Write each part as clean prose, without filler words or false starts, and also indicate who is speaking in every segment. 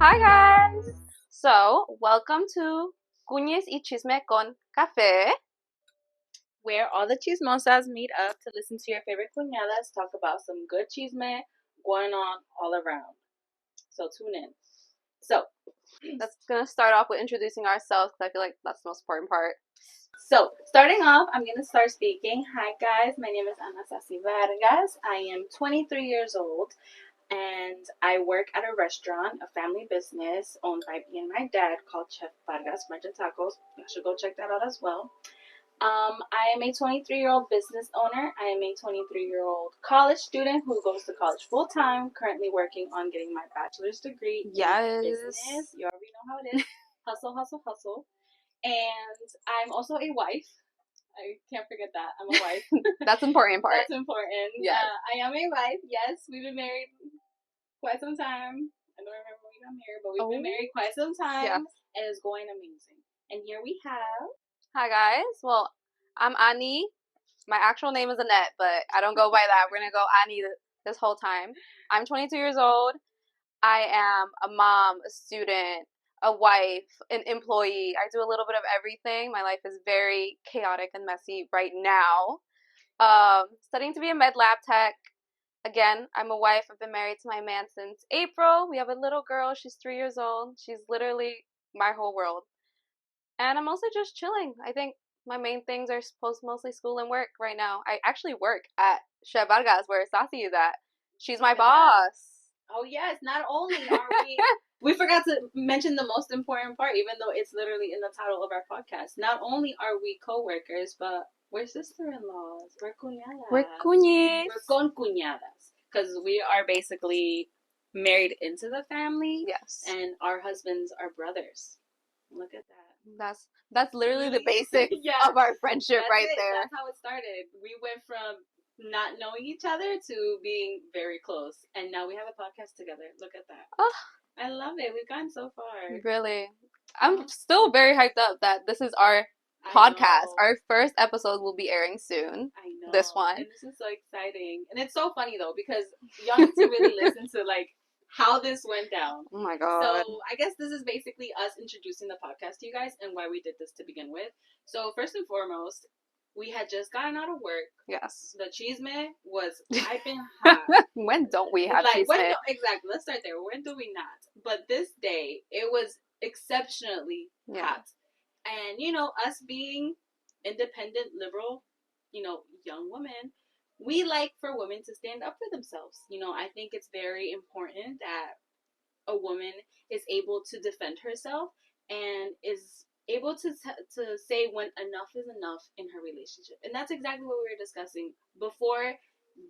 Speaker 1: Hi guys! So, welcome to Cuñis y Chisme con Café,
Speaker 2: where all the chismosas meet up to listen to your favorite cuñadas talk about some good chisme going on all around. So tune in. So,
Speaker 1: that's gonna start off with introducing ourselves because I feel like that's the most important part.
Speaker 2: So, starting off, I'm going to start speaking. Hi guys, my name is Ana Sasi Vargas. I am 23 years old and I work at a restaurant, a family business owned by me and my dad called Chef Vargas French and Tacos. You should go check that out as well. I am a 23-year-old business owner. I am a 23-year-old college student who goes to college full time, currently working on getting my bachelor's degree in business. You already know how it is. Hustle, hustle, hustle. And I'm also a wife. I can't forget that. I'm a wife.
Speaker 1: That's important part.
Speaker 2: That's important.
Speaker 1: Yeah.
Speaker 2: I am a wife. Yes, we've been married quite some time. I don't remember when we got married, but we've been married quite some time.
Speaker 1: Yeah.
Speaker 2: And it's going amazing. And here we have...
Speaker 1: Hi guys. Well, I'm Ani. My actual name is Annette, but I don't go by that. We're gonna go Ani this whole time. I'm 22 years old. I am a mom, a student, a wife, an employee. I do a little bit of everything. My life is very chaotic and messy right now. Studying to be a med lab tech. Again, I'm a wife. I've been married to my man since April. We have a little girl. She's 3 years old. She's literally my whole world. And I'm mostly just chilling. I think my main things are mostly school and work right now. I actually work at Chef Vargas, where Sasi is at. She's my boss.
Speaker 2: Oh yes, not only are we forgot to mention the most important part, even though it's literally in the title of our podcast. Not only are we co-workers, but we're sister-in-laws. We're cuñadas.
Speaker 1: We're cuñis.
Speaker 2: We're con cuñadas. Because we are basically married into the family.
Speaker 1: Yes.
Speaker 2: And our husbands are brothers. Look at that.
Speaker 1: That's literally the basics of our friendship there.
Speaker 2: That's how it started. We went from not knowing each other to being very close, and now we have a podcast together. Look at that.
Speaker 1: Oh,
Speaker 2: I love it. We've gone so far.
Speaker 1: Really. I'm still very hyped up that this is our podcast. Our first episode will be airing soon.
Speaker 2: I know.
Speaker 1: This one.
Speaker 2: And this is so exciting. And it's so funny though, because y'all need to really listen to how this went down.
Speaker 1: Oh my god.
Speaker 2: So I guess this is basically us introducing the podcast to you guys and why we did this to begin with. So first and foremost, we had just gotten out of work.
Speaker 1: Yes.
Speaker 2: The chisme was piping hot.
Speaker 1: When don't we have chisme?
Speaker 2: Exactly. Let's start there. When do we not? But this day, it was exceptionally hot. And, us being independent, liberal, young women, we like for women to stand up for themselves. I think it's very important that a woman is able to defend herself and is able to say when enough is enough in her relationship. And that's exactly what we were discussing before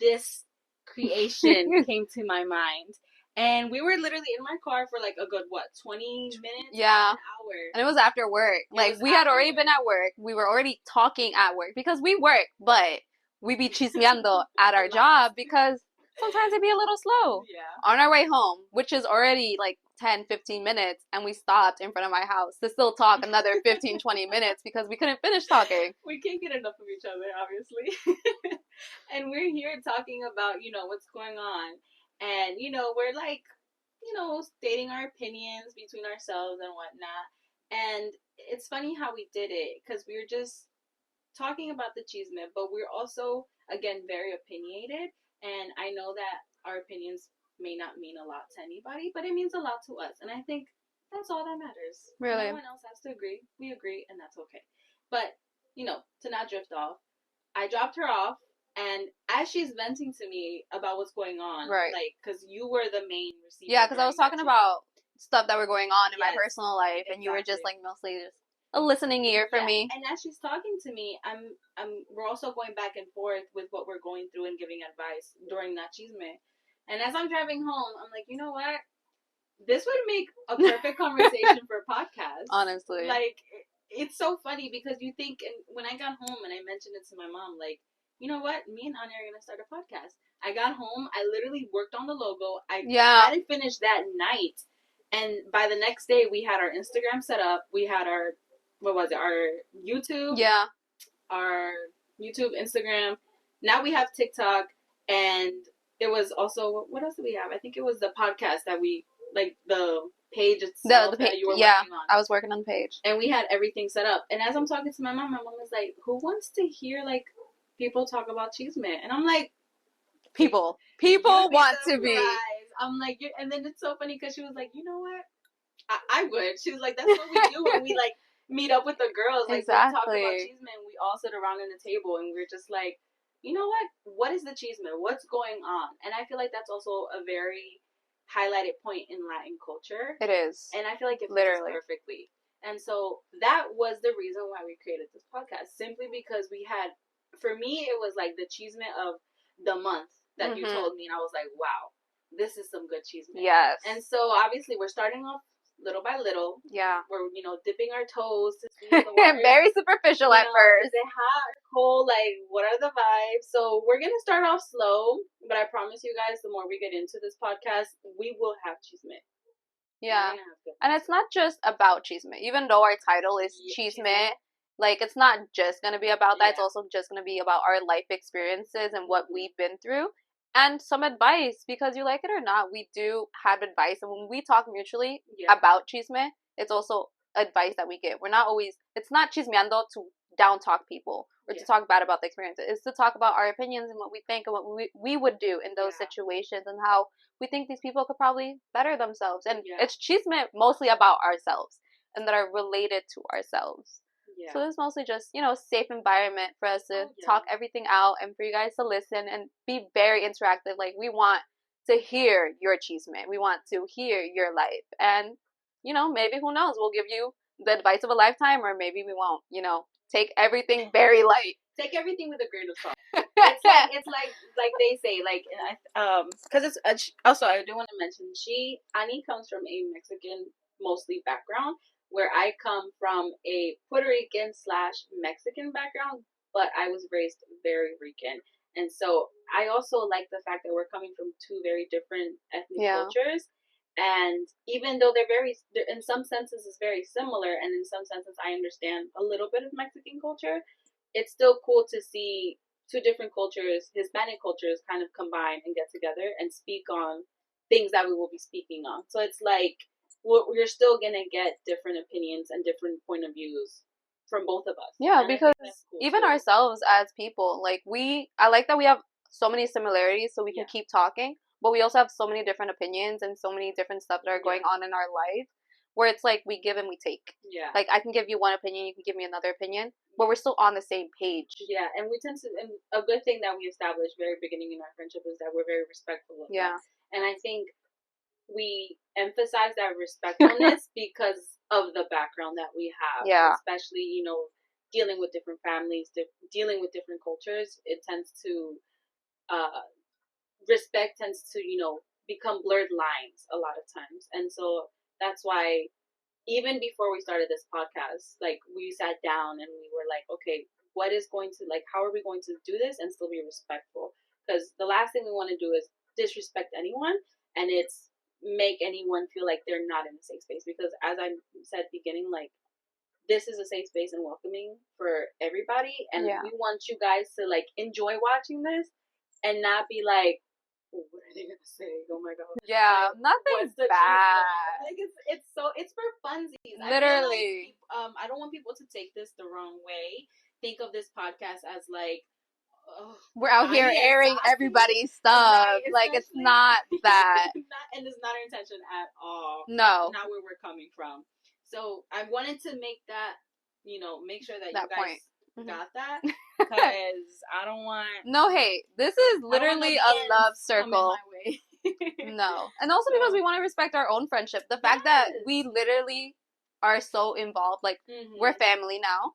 Speaker 2: this creation came to my mind. And we were literally in my car for a good, 20 minutes?
Speaker 1: Yeah.
Speaker 2: An hour.
Speaker 1: And it was after work. We had already been at work. We were already talking at work because we work, but we be chismeando at our job because sometimes it'd be a little slow.
Speaker 2: Yeah.
Speaker 1: On our way home, which is already 10, 15 minutes, and we stopped in front of my house to still talk another 15, 20 minutes because we couldn't finish talking.
Speaker 2: We can't get enough of each other, obviously. And we're here talking about, what's going on. And, we're stating our opinions between ourselves and whatnot. And it's funny how we did it because we were just talking about the chisme, but we're also, again, very opinionated. And I know that our opinions may not mean a lot to anybody, but it means a lot to us. And I think that's all that matters.
Speaker 1: Really?
Speaker 2: No one else has to agree. We agree, and that's okay. But, to not drift off, I dropped her off, and as she's venting to me about what's going on,
Speaker 1: right?
Speaker 2: Because you were the main receiver.
Speaker 1: Yeah, because I was talking about stuff that were going on in my personal life, and you were just mostly just a listening ear for me.
Speaker 2: And as she's talking to me, we're also going back and forth with what we're going through and giving advice during that chisme. And as I'm driving home, I'm like, you know what? This would make a perfect conversation for a podcast.
Speaker 1: Honestly.
Speaker 2: It's so funny because you think, and when I got home and I mentioned it to my mom, you know what? Me and Anya are going to start a podcast. I got home. I literally worked on the logo. I had it finished that night. And by the next day, we had our Instagram set up. We had our YouTube?
Speaker 1: Yeah.
Speaker 2: Our YouTube, Instagram. Now we have TikTok. And there was also, what else did we have? I think it was the podcast that we, the page itself that you were working on.
Speaker 1: I was working on the page.
Speaker 2: And we had everything set up. And as I'm talking to my mom was like, who wants to hear, like, people talk about Chisme? And I'm like,
Speaker 1: people want to be.
Speaker 2: I'm like, and then it's so funny because she was like, you know what? I would. She was like, that's what we do when we, like, meet up with the girls. Like, we talk about Chisme and we all sit around in the table and we're just like, you know what is the Chisme? What's going on? And I feel like that's also a very highlighted point in Latin culture.
Speaker 1: It is.
Speaker 2: And I feel like it fits perfectly. And so that was the reason why we created this podcast. Simply because we had, for me, it was like the Chisme of the month that you told me. And I was like, wow, this is some good Chisme.
Speaker 1: Yes.
Speaker 2: And so obviously we're starting off little by little.
Speaker 1: Yeah.
Speaker 2: We're, dipping our toes to see the water.
Speaker 1: Very superficial at first.
Speaker 2: Is it hot or cold? Like, what are the vibes? So we're going to start off slow, but I promise you guys, the more we get into this podcast, we will have Chisme.
Speaker 1: Yeah. And it's not just about Chisme. Even though our title is Chisme, like, it's not just going to be about that. It's also just going to be about our life experiences and what we've been through. And some advice, because you like it or not, we do have advice. And when we talk mutually about Chisme, it's also advice that we give. We're not always, it's not chismeando to down talk people or to talk bad about the experiences. It's to talk about our opinions and what we think and what we would do in those situations and how we think these people could probably better themselves. And it's Chisme mostly about ourselves and that are related to ourselves. Yeah. So it's mostly just, safe environment for us to talk everything out and for you guys to listen and be very interactive. Like, we want to hear your Chisme. We want to hear your life. And, maybe, who knows, we'll give you the advice of a lifetime or maybe we won't, take everything very light.
Speaker 2: Take everything with a grain of salt. It's like they say, like, because it's, also, I do want to mention, Ani comes from a Mexican, mostly, background, where I come from a Puerto Rican / Mexican background, but I was raised very Rican. And so I also like the fact that we're coming from two very different ethnic cultures. And even though they're in some senses, it's very similar, and in some senses, I understand a little bit of Mexican culture, it's still cool to see two different cultures, Hispanic cultures, kind of combine and get together and speak on things that we will be speaking on. So it's like, you're still going to get different opinions and different point of views from both of us.
Speaker 1: Yeah, because cool even ourselves as people, like, I like that we have so many similarities so we can keep talking, but we also have so many different opinions and so many different stuff that are going on in our life where it's like we give and we take. Yeah. Like, I can give you one opinion, you can give me another opinion, but we're still on the same page.
Speaker 2: Yeah, and we tend to, and a good thing that we established very beginning in our friendship is that we're very respectful of that. And I think we emphasize that respectfulness because of the background that we have. Yeah. Especially, dealing with different families, dealing with different cultures, it tends to, respect tends to, become blurred lines a lot of times. And so that's why even before we started this podcast, like, we sat down and we were like, okay, how are we going to do this and still be respectful? Because the last thing we want to do is disrespect anyone, and it's make anyone feel like they're not in a safe space. Because as I said beginning, like, this is a safe space and welcoming for everybody, and we want you guys to, like, enjoy watching this and not be like, oh, what are they gonna say? Oh my god.
Speaker 1: Yeah, nothing's bad.
Speaker 2: Like, it's for funsies.
Speaker 1: Literally.
Speaker 2: I don't want people to take this the wrong way. Think of this podcast as like,
Speaker 1: we're out here airing everybody's stuff. It's not that.
Speaker 2: And it's not our intention at all.
Speaker 1: No.
Speaker 2: Not where we're coming from. So I wanted to make that, make sure that you guys got that. Because I don't want...
Speaker 1: No hate. This is literally a love circle. No. And also because we want to respect our own friendship. The fact that we literally are so involved. Like, we're family now.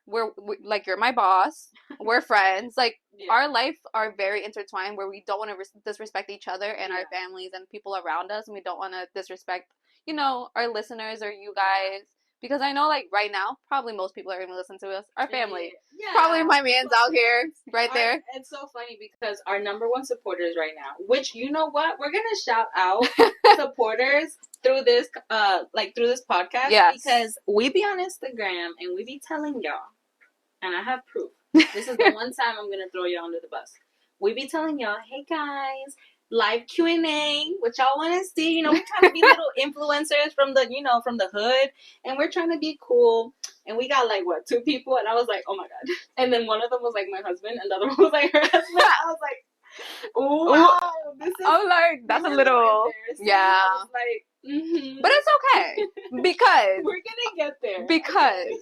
Speaker 1: We're like, you're my boss. We're friends. Like, our life are very intertwined where we don't want to disrespect each other and our families and people around us. And we don't want to disrespect, our listeners or you guys. Because I know, like, right now, probably most people are going to listen to us. Our family. Yeah. Probably my man's out here, right there.
Speaker 2: It's so funny because our number one supporters right now, which, you know what? We're going to shout out supporters through this podcast. Yes. Because we be on Instagram and we be telling y'all, and I have proof. This is the one time I'm going to throw y'all under the bus. We be telling y'all, hey, guys, live Q&A, which y'all want to see. You know, we're trying to be little influencers from the, you know, from the hood, and we're trying to be cool. And we got like, what, 2 people? And I was like, oh my God. And then one of them was like my husband, and the other one was like her husband. I was like, wow, this is,
Speaker 1: I'm like, that's a little, yeah.
Speaker 2: I was like, mm-hmm.
Speaker 1: But it's okay, because
Speaker 2: we're gonna get there.
Speaker 1: Because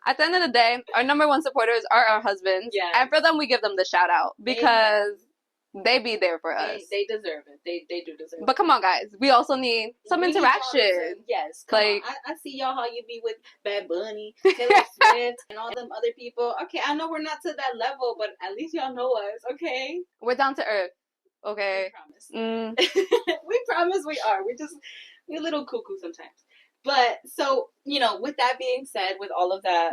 Speaker 1: at the end of the day, our number one supporters are our husbands.
Speaker 2: Yes.
Speaker 1: And for them, we give them the shout out because they be there for us.
Speaker 2: They deserve it. They do deserve it.
Speaker 1: But come on, guys. We also need some interaction.
Speaker 2: Yes.
Speaker 1: Like,
Speaker 2: I see y'all how you be with Bad Bunny, Taylor Swift, and all them other people. Okay, I know we're not to that level, but at least y'all know us, okay?
Speaker 1: We're down to earth, okay?
Speaker 2: We promise. We promise we are. We're a little cuckoo sometimes. But, so, you know, with that being said, with all of that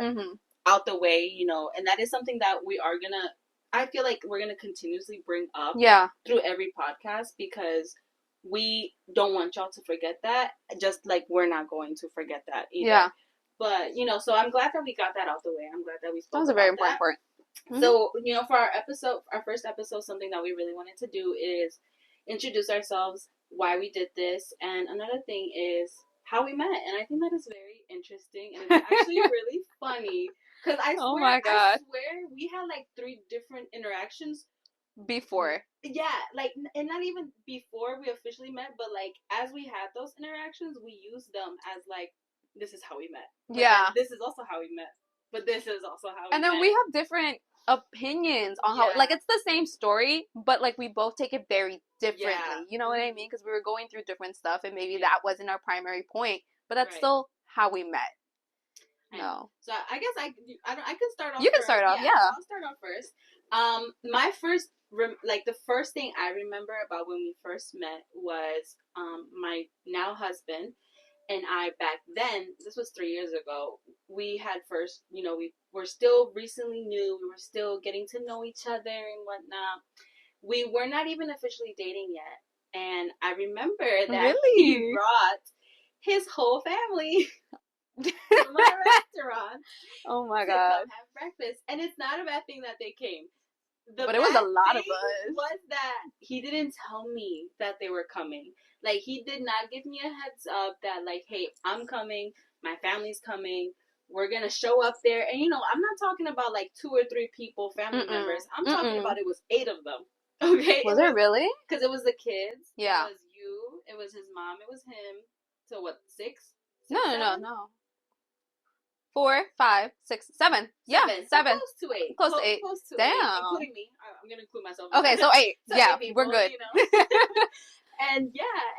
Speaker 2: out the way, you know, and that is something that we are gonna, I feel like we're going to continuously bring up through every podcast, because we don't want y'all to forget that, just like we're not going to forget that either. Yeah. But, you know, so I'm glad that we got that out the way. I'm glad that we spoke about that.
Speaker 1: Was a very important part.
Speaker 2: Mm-hmm. So, you know, for our first episode, something that we really wanted to do is introduce ourselves, why we did this, and another thing is how we met. And I think that is very interesting, and it's actually really funny. Because I swear we had like 3 different interactions
Speaker 1: before.
Speaker 2: Yeah, like, and not even before we officially met, but like as we had those interactions, we used them as like, this is how we met. But this is also how we met. But this is also how we met.
Speaker 1: And then we have different opinions on how, like, it's the same story, but like we both take it very differently. Yeah. You know what I mean? Because we were going through different stuff, and maybe that wasn't our primary point, but that's still how we met. No.
Speaker 2: So I guess I can start off.
Speaker 1: You can start off, yeah.
Speaker 2: I'll start off first. My first, the first thing I remember about when we first met was my now husband and I back then. This was 3 years ago. We had first, you know, we were still recently new. We were still getting to know each other and whatnot. We were not even officially dating yet, and I remember that he brought his whole family. From my restaurant.
Speaker 1: Oh my God.
Speaker 2: To come have breakfast. And it's not a bad thing that they came.
Speaker 1: But it was a lot of us.
Speaker 2: Was that he didn't tell me that they were coming. Like, he did not give me a heads up that, like, hey, I'm coming. My family's coming. We're going to show up there. And, you know, I'm not talking about, like, 2 or 3 people, family members. I'm talking about it was 8 of them. Okay?
Speaker 1: Was it really?
Speaker 2: Because it was the kids.
Speaker 1: Yeah.
Speaker 2: It was you. It was his mom. It was him. So, what, 6?
Speaker 1: No. 4, 5, 6, 7. Yeah, 7.
Speaker 2: Close to 8.
Speaker 1: Close to 8. Damn.
Speaker 2: 8, including me. I'm going to include myself.
Speaker 1: Okay, so 8. So yeah, 8 people, we're good.
Speaker 2: You know?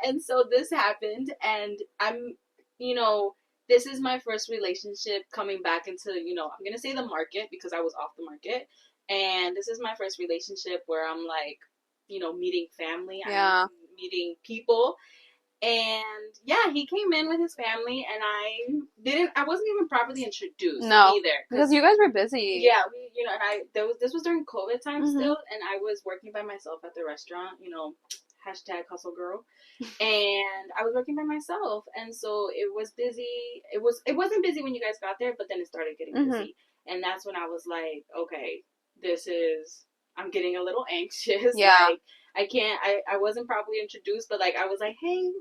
Speaker 2: And so this happened, and I'm, you know, this is my first relationship coming back into, you know, I'm going to say the market because I was off the market. And this is my first relationship where I'm like, you know, meeting family. I'm meeting people. And yeah, he came in with his family, and I wasn't even properly introduced either.
Speaker 1: Because you guys were busy.
Speaker 2: Yeah, you know, and this was during COVID time still, and I was working by myself at the restaurant, you know, #hustle girl. And I was working by myself, and so it was busy. It wasn't busy when you guys got there, but then it started getting busy. And that's when I was like, okay, I'm getting a little anxious.
Speaker 1: Yeah.
Speaker 2: Like, I wasn't properly introduced, but like I was like, hey,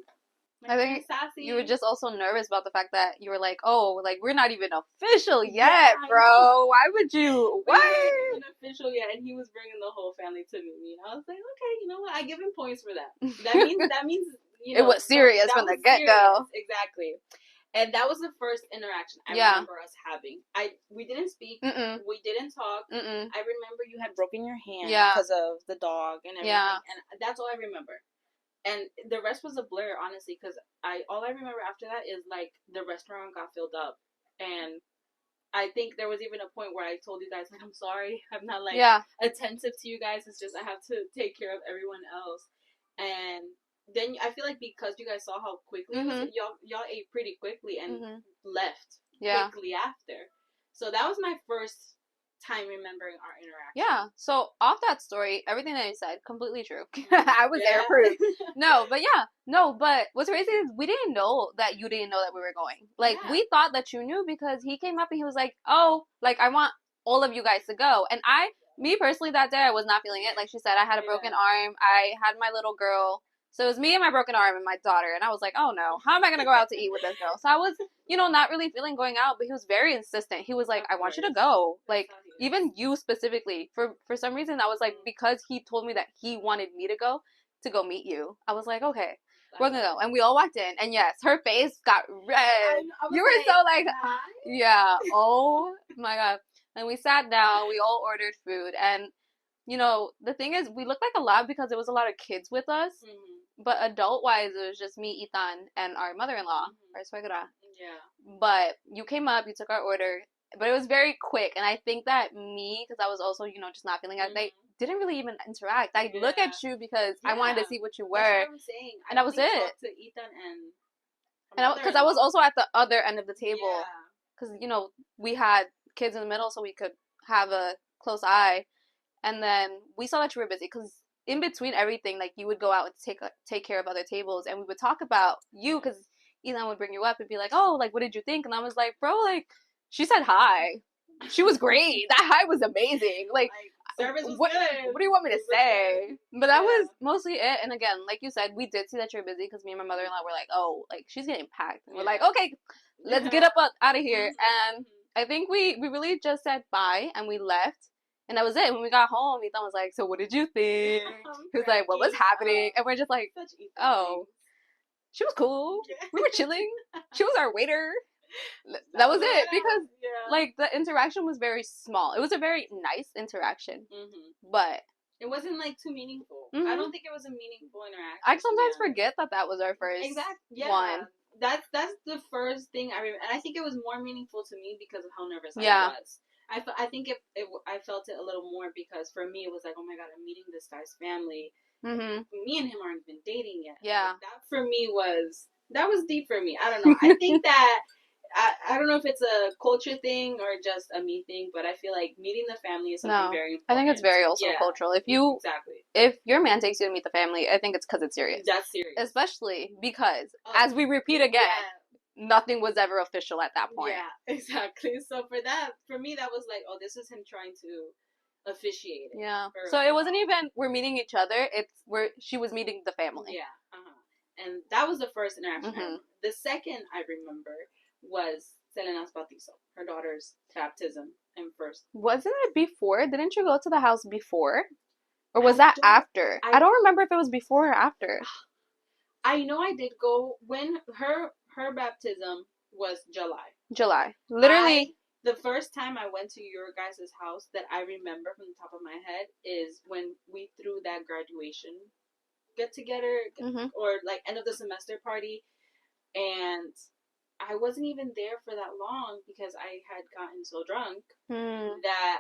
Speaker 1: I think you were just also nervous about the fact that you were like, oh, like we're not even official yet, bro. Why would you? What?
Speaker 2: We weren't even official yet, and he was bringing the whole family to meet me. And I was like, okay, you know what? I give him points for that. That means you know,
Speaker 1: it was serious from the get go.
Speaker 2: Exactly. And that was the first interaction I remember us having. We didn't speak. We didn't talk. I remember you had broken your hand because of the dog and everything. Yeah. And that's all I remember. And the rest was a blur, honestly, because all I remember after that is, like, the restaurant got filled up. And I think there was even a point where I told you guys, like, I'm sorry. I'm not, like, attentive to you guys. It's just I have to take care of everyone else. And then I feel like because you guys saw how quickly y'all ate pretty quickly and left quickly after. So that was my first time remembering our interaction.
Speaker 1: Yeah. So off that story, everything that you said, completely true. I was there proof. But what's crazy is we didn't know that you didn't know that we were going. Like we thought that you knew because he came up and he was like, oh, like I want all of you guys to go. And me personally, that day I was not feeling it. Like she said, I had a broken arm. I had my little girl. So it was me and my broken arm and my daughter. And I was like, oh no, how am I going to go out to eat with this girl? So I was, not really feeling going out, but he was very insistent. He was like, I want you to go. Like, even you specifically. For some reason, I was like, because he told me that he wanted me to go meet you. I was like, okay, we're going to go. And we all walked in. And yes, her face got red. You were so like, yeah, oh my God. And we sat down, we all ordered food. And, the thing is, we looked like a lot because there was a lot of kids with us. Mm-hmm. But adult-wise, it was just me, Ethan, and our mother-in-law, our suegra. Yeah. But you came up, you took our order. But it was very quick. And I think that me, because I was also, just not feeling that day, didn't really even interact. I look at you because I wanted to see what you were.
Speaker 2: That's what I'm saying. And that was it. To Ethan
Speaker 1: and because I was also at the other end of the table. Because, we had kids in the middle so we could have a close eye. And then we saw that you were busy because in between everything, like, you would go out and take care of other tables, and we would talk about you because Ethan would bring you up and be like, oh, like, what did you think? And I was like, bro, like, she said hi. She was great. That hi was amazing. Like
Speaker 2: service was
Speaker 1: what,
Speaker 2: good.
Speaker 1: What do you want me to say? But that was mostly it. And again, like you said, we did see that you're busy because me and my mother-in-law were like, oh, like, she's getting packed. And we're like, okay, let's get up out of here. And I think we really just said bye and we left. And that was it. When we got home, Ethan was like, so what did you think? He was like, what was happening? And we're just like, oh, she was cool. We were chilling. She was our waiter. That was it. Because, like, the interaction was very small. It was a very nice interaction. Mm-hmm. But
Speaker 2: it wasn't, like, too meaningful. I don't think it was a meaningful interaction.
Speaker 1: I sometimes forget that was our first one.
Speaker 2: That's the first thing I remember. And I think it was more meaningful to me because of how nervous I was. I think I felt it a little more because for me it was like, oh my God, I'm meeting this guy's family. Mm-hmm. Me and him aren't even dating yet.
Speaker 1: Yeah.
Speaker 2: Like, that for me was deep for me. I don't know. I think that I don't know if it's a culture thing or just a me thing, but I feel like meeting the family is something very important.
Speaker 1: I think it's very also cultural. If your man takes you to meet the family, I think it's because it's serious.
Speaker 2: That's serious.
Speaker 1: Especially because, as we repeat again, nothing was ever official at that point.
Speaker 2: Yeah, exactly. So for me, that was like, oh, this is him trying to officiate it.
Speaker 1: Yeah. So it wasn't even we're meeting each other. She was meeting the family.
Speaker 2: Yeah. And that was the first interaction. Mm-hmm. The second I remember was Selena's bautizo, her daughter's baptism, and first.
Speaker 1: Wasn't it before? Didn't you go to the house before? Or was that after? I don't remember if it was before or after.
Speaker 2: I know I did go when her baptism was
Speaker 1: July. Literally.
Speaker 2: The first time I went to your guys' house that I remember from the top of my head is when we threw that graduation get-together or, like, end of the semester party. And I wasn't even there for that long because I had gotten so drunk that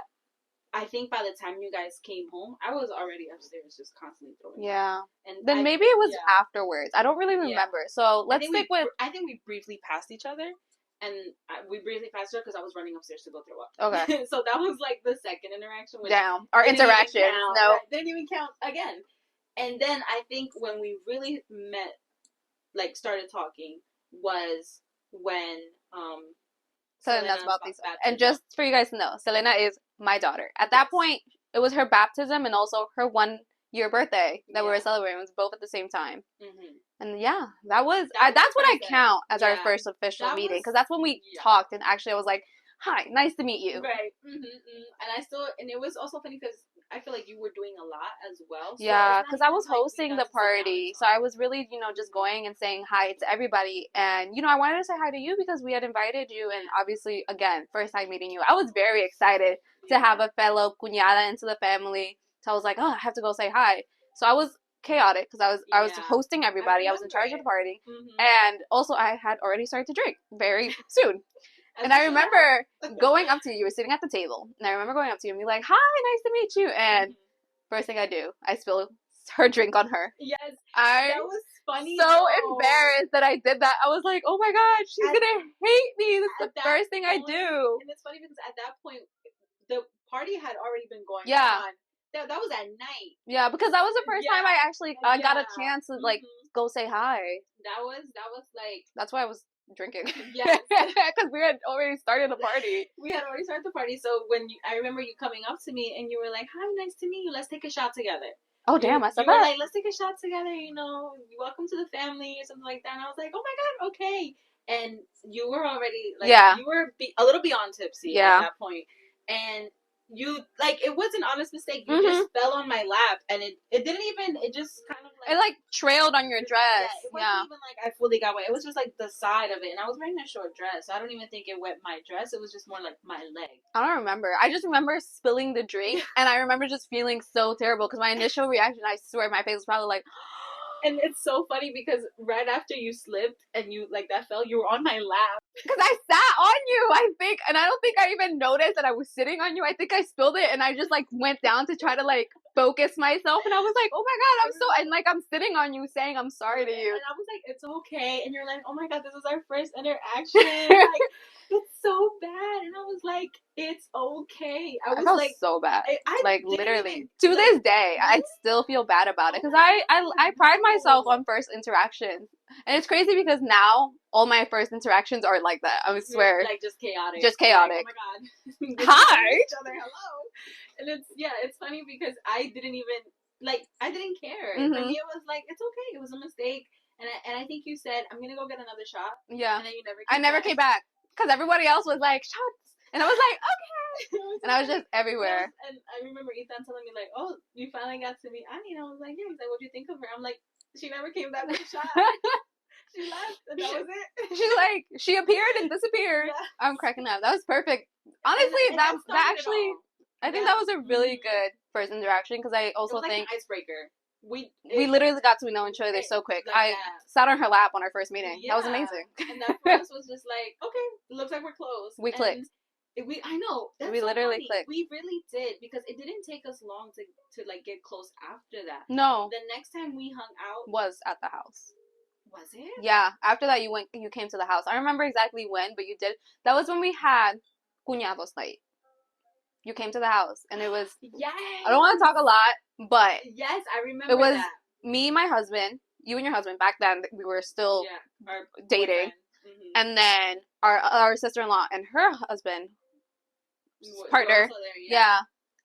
Speaker 2: I think by the time you guys came home, I was already upstairs just constantly throwing up. And then
Speaker 1: maybe it was afterwards. I don't really remember. So let's stick with...
Speaker 2: I think we briefly passed each other. And we briefly passed her because I was running upstairs to go throw up.
Speaker 1: Okay.
Speaker 2: So that was like the second interaction.
Speaker 1: Our interaction. No.
Speaker 2: Didn't even count again. And then I think when we really met, like, started talking, was when
Speaker 1: Selena's baptism. And just for you guys to know, Selena is my daughter. At that point, it was her baptism and also her 1-year birthday that we were celebrating. It was both at the same time. Mm-hmm. And that was that's what I count as our first official meeting, because that's when we talked, and actually I was like, hi, nice to meet you.
Speaker 2: Right. Mm-hmm. And it was also funny because I feel like you were doing a lot as well. So
Speaker 1: because I was hosting the party. So I was really, just going and saying hi to everybody. And, I wanted to say hi to you because we had invited you. And obviously, again, first time meeting you. I was very excited to have a fellow cuñada into the family. So I was like, oh, I have to go say hi. So I was chaotic because I was hosting everybody. I was in charge of the party. Mm-hmm. And also I had already started to drink very soon. And I remember going up to you. You were sitting at the table. And I remember going up to you and being like, hi, nice to meet you. And first thing I do, I spill her drink on her.
Speaker 2: Yes. That was funny.
Speaker 1: So embarrassed that I did that. I was like, oh my God, she's going to hate me. That's the first thing I do.
Speaker 2: And it's funny because at that point, the party had already been going on. That was at night.
Speaker 1: Yeah, because that was the first time I actually got a chance to, like, go say hi.
Speaker 2: That was like...
Speaker 1: That's why I was drinking.
Speaker 2: Yes.
Speaker 1: Because we had already started the party.
Speaker 2: We had already started the party. So I remember you coming up to me and you were like, "Hi, nice to meet you. Let's take a shot together."
Speaker 1: Oh, damn, I said
Speaker 2: you were
Speaker 1: that.
Speaker 2: like, "Let's take a shot together, welcome to the family," or something like that. And I was like, "Oh my God, okay." And you were already, like, you were a little beyond tipsy at that point. And you, like, it was an honest mistake. You just fell on my lap, and it didn't even, it just kind of, like...
Speaker 1: It, like, trailed on your dress.
Speaker 2: Yeah, it wasn't even, like, I fully got wet. It was just, like, the side of it. And I was wearing a short dress, so I don't even think it wet my dress. It was just more, like, my leg.
Speaker 1: I don't remember. I just remember spilling the drink, and I remember just feeling so terrible, because my initial reaction, I swear, my face was probably like...
Speaker 2: And it's so funny because right after you slipped and you, like, that fell, you were on my lap.
Speaker 1: Because I sat on you, I think, and I don't think I even noticed that I was sitting on you. I think I spilled it, and I just, like, went down to try to, like, focus myself, and I was like, oh my God, and, like, I'm sitting on you saying I'm sorry to you.
Speaker 2: And I was like, it's okay, and you're like, oh my God, this is our first interaction, like, it's so bad, and I was like, it's okay. I was
Speaker 1: felt
Speaker 2: like,
Speaker 1: so bad.
Speaker 2: I
Speaker 1: like, literally. To this day, I still feel bad about it, because I pride myself on first interactions. And it's crazy because now all my first interactions are like that. I swear.
Speaker 2: Like, just chaotic.
Speaker 1: Just chaotic.
Speaker 2: Like, oh my
Speaker 1: God. Hi!
Speaker 2: Each other, hello. And it's funny because I didn't even, like, I didn't care.
Speaker 1: Mm-hmm.
Speaker 2: For me, it was like, it's okay. It was a mistake. And I think you said, I'm going to go get another shot.
Speaker 1: Yeah.
Speaker 2: And then you never
Speaker 1: came back. Because everybody else was like, shots. And I was like, okay. And I was just everywhere.
Speaker 2: Yes. And I remember Ethan telling me, like, oh, you finally got to meet Annie. And I was like, yeah. He's like, what'd you think of her? I'm like, she never came back with a shot. She left, and that was it. She's
Speaker 1: like, she appeared and disappeared. Yeah. I'm cracking up. That was perfect. Honestly, and that actually, I think that was a really good first interaction, because I also think...
Speaker 2: an icebreaker. We
Speaker 1: literally got to know each other so quick. Like, I sat on her lap on our first meeting. Yeah. That was amazing.
Speaker 2: And that for us was just like, okay, it looks like we're close.
Speaker 1: We clicked.
Speaker 2: I know. That's
Speaker 1: we literally clicked.
Speaker 2: We really did, because it didn't take us long to like get close after that.
Speaker 1: No.
Speaker 2: The next time we hung out
Speaker 1: was at the house.
Speaker 2: Was it?
Speaker 1: Yeah. After that, you came to the house. I remember exactly when, but you did. That was when we had Cuñados night. You came to the house, and it was...
Speaker 2: Yes.
Speaker 1: I don't want to talk a lot, but...
Speaker 2: Yes, I remember
Speaker 1: it was
Speaker 2: that.
Speaker 1: Me, my husband, you and your husband. Back then, we were still dating. Mm-hmm. And then our sister-in-law and her husband, partner.
Speaker 2: There,
Speaker 1: yeah.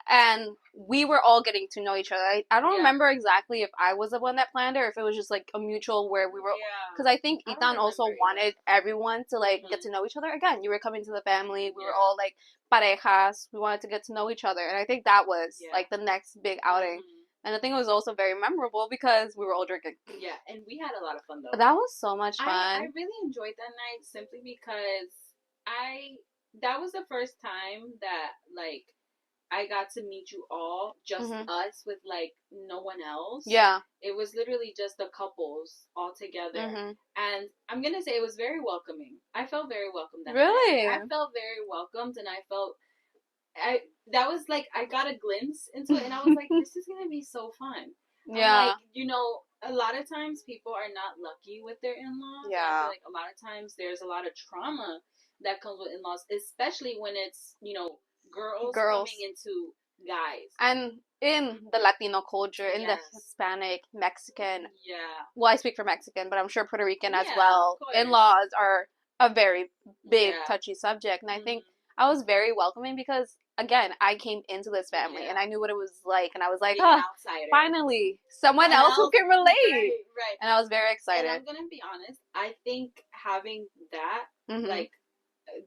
Speaker 1: And we were all getting to know each other. I don't remember exactly if I was the one that planned it, or if it was just, like, a mutual where we were... Because I think Ethan also wanted everyone to, like, get to know each other. Again, you were coming to the family. We were all, like, parejas. We wanted to get to know each other. And I think that was, like, the next big outing. Mm-hmm. And I think it was also very memorable because we were all drinking.
Speaker 2: Yeah, and we had a lot of fun, though.
Speaker 1: That was so much fun.
Speaker 2: I really enjoyed that night simply because that was the first time that, like, I got to meet you all, just us, with, like, no one else. Yeah. It was literally just the couples all together. Mm-hmm. And I'm going to say it was very welcoming. I felt very welcomed that night. I felt very welcomed, and I felt... that was, like, I got a glimpse into it, and I was like, this is going to be so fun. Yeah. Like, a lot of times people are not lucky with their in-laws. Yeah. I feel like a lot of times there's a lot of trauma that comes with in-laws, especially when it's, girls coming into guys. And in the Latino culture, in the Hispanic, Mexican. Yeah. Well, I speak for Mexican, but I'm sure Puerto Rican as well. In-laws are a very big, touchy subject. And I think I was very welcoming because, again, I came into this family and I knew what it was like. And I was like, finally, someone else who can relate. Right. And I was very excited. And I'm going to be honest. I think having that, like,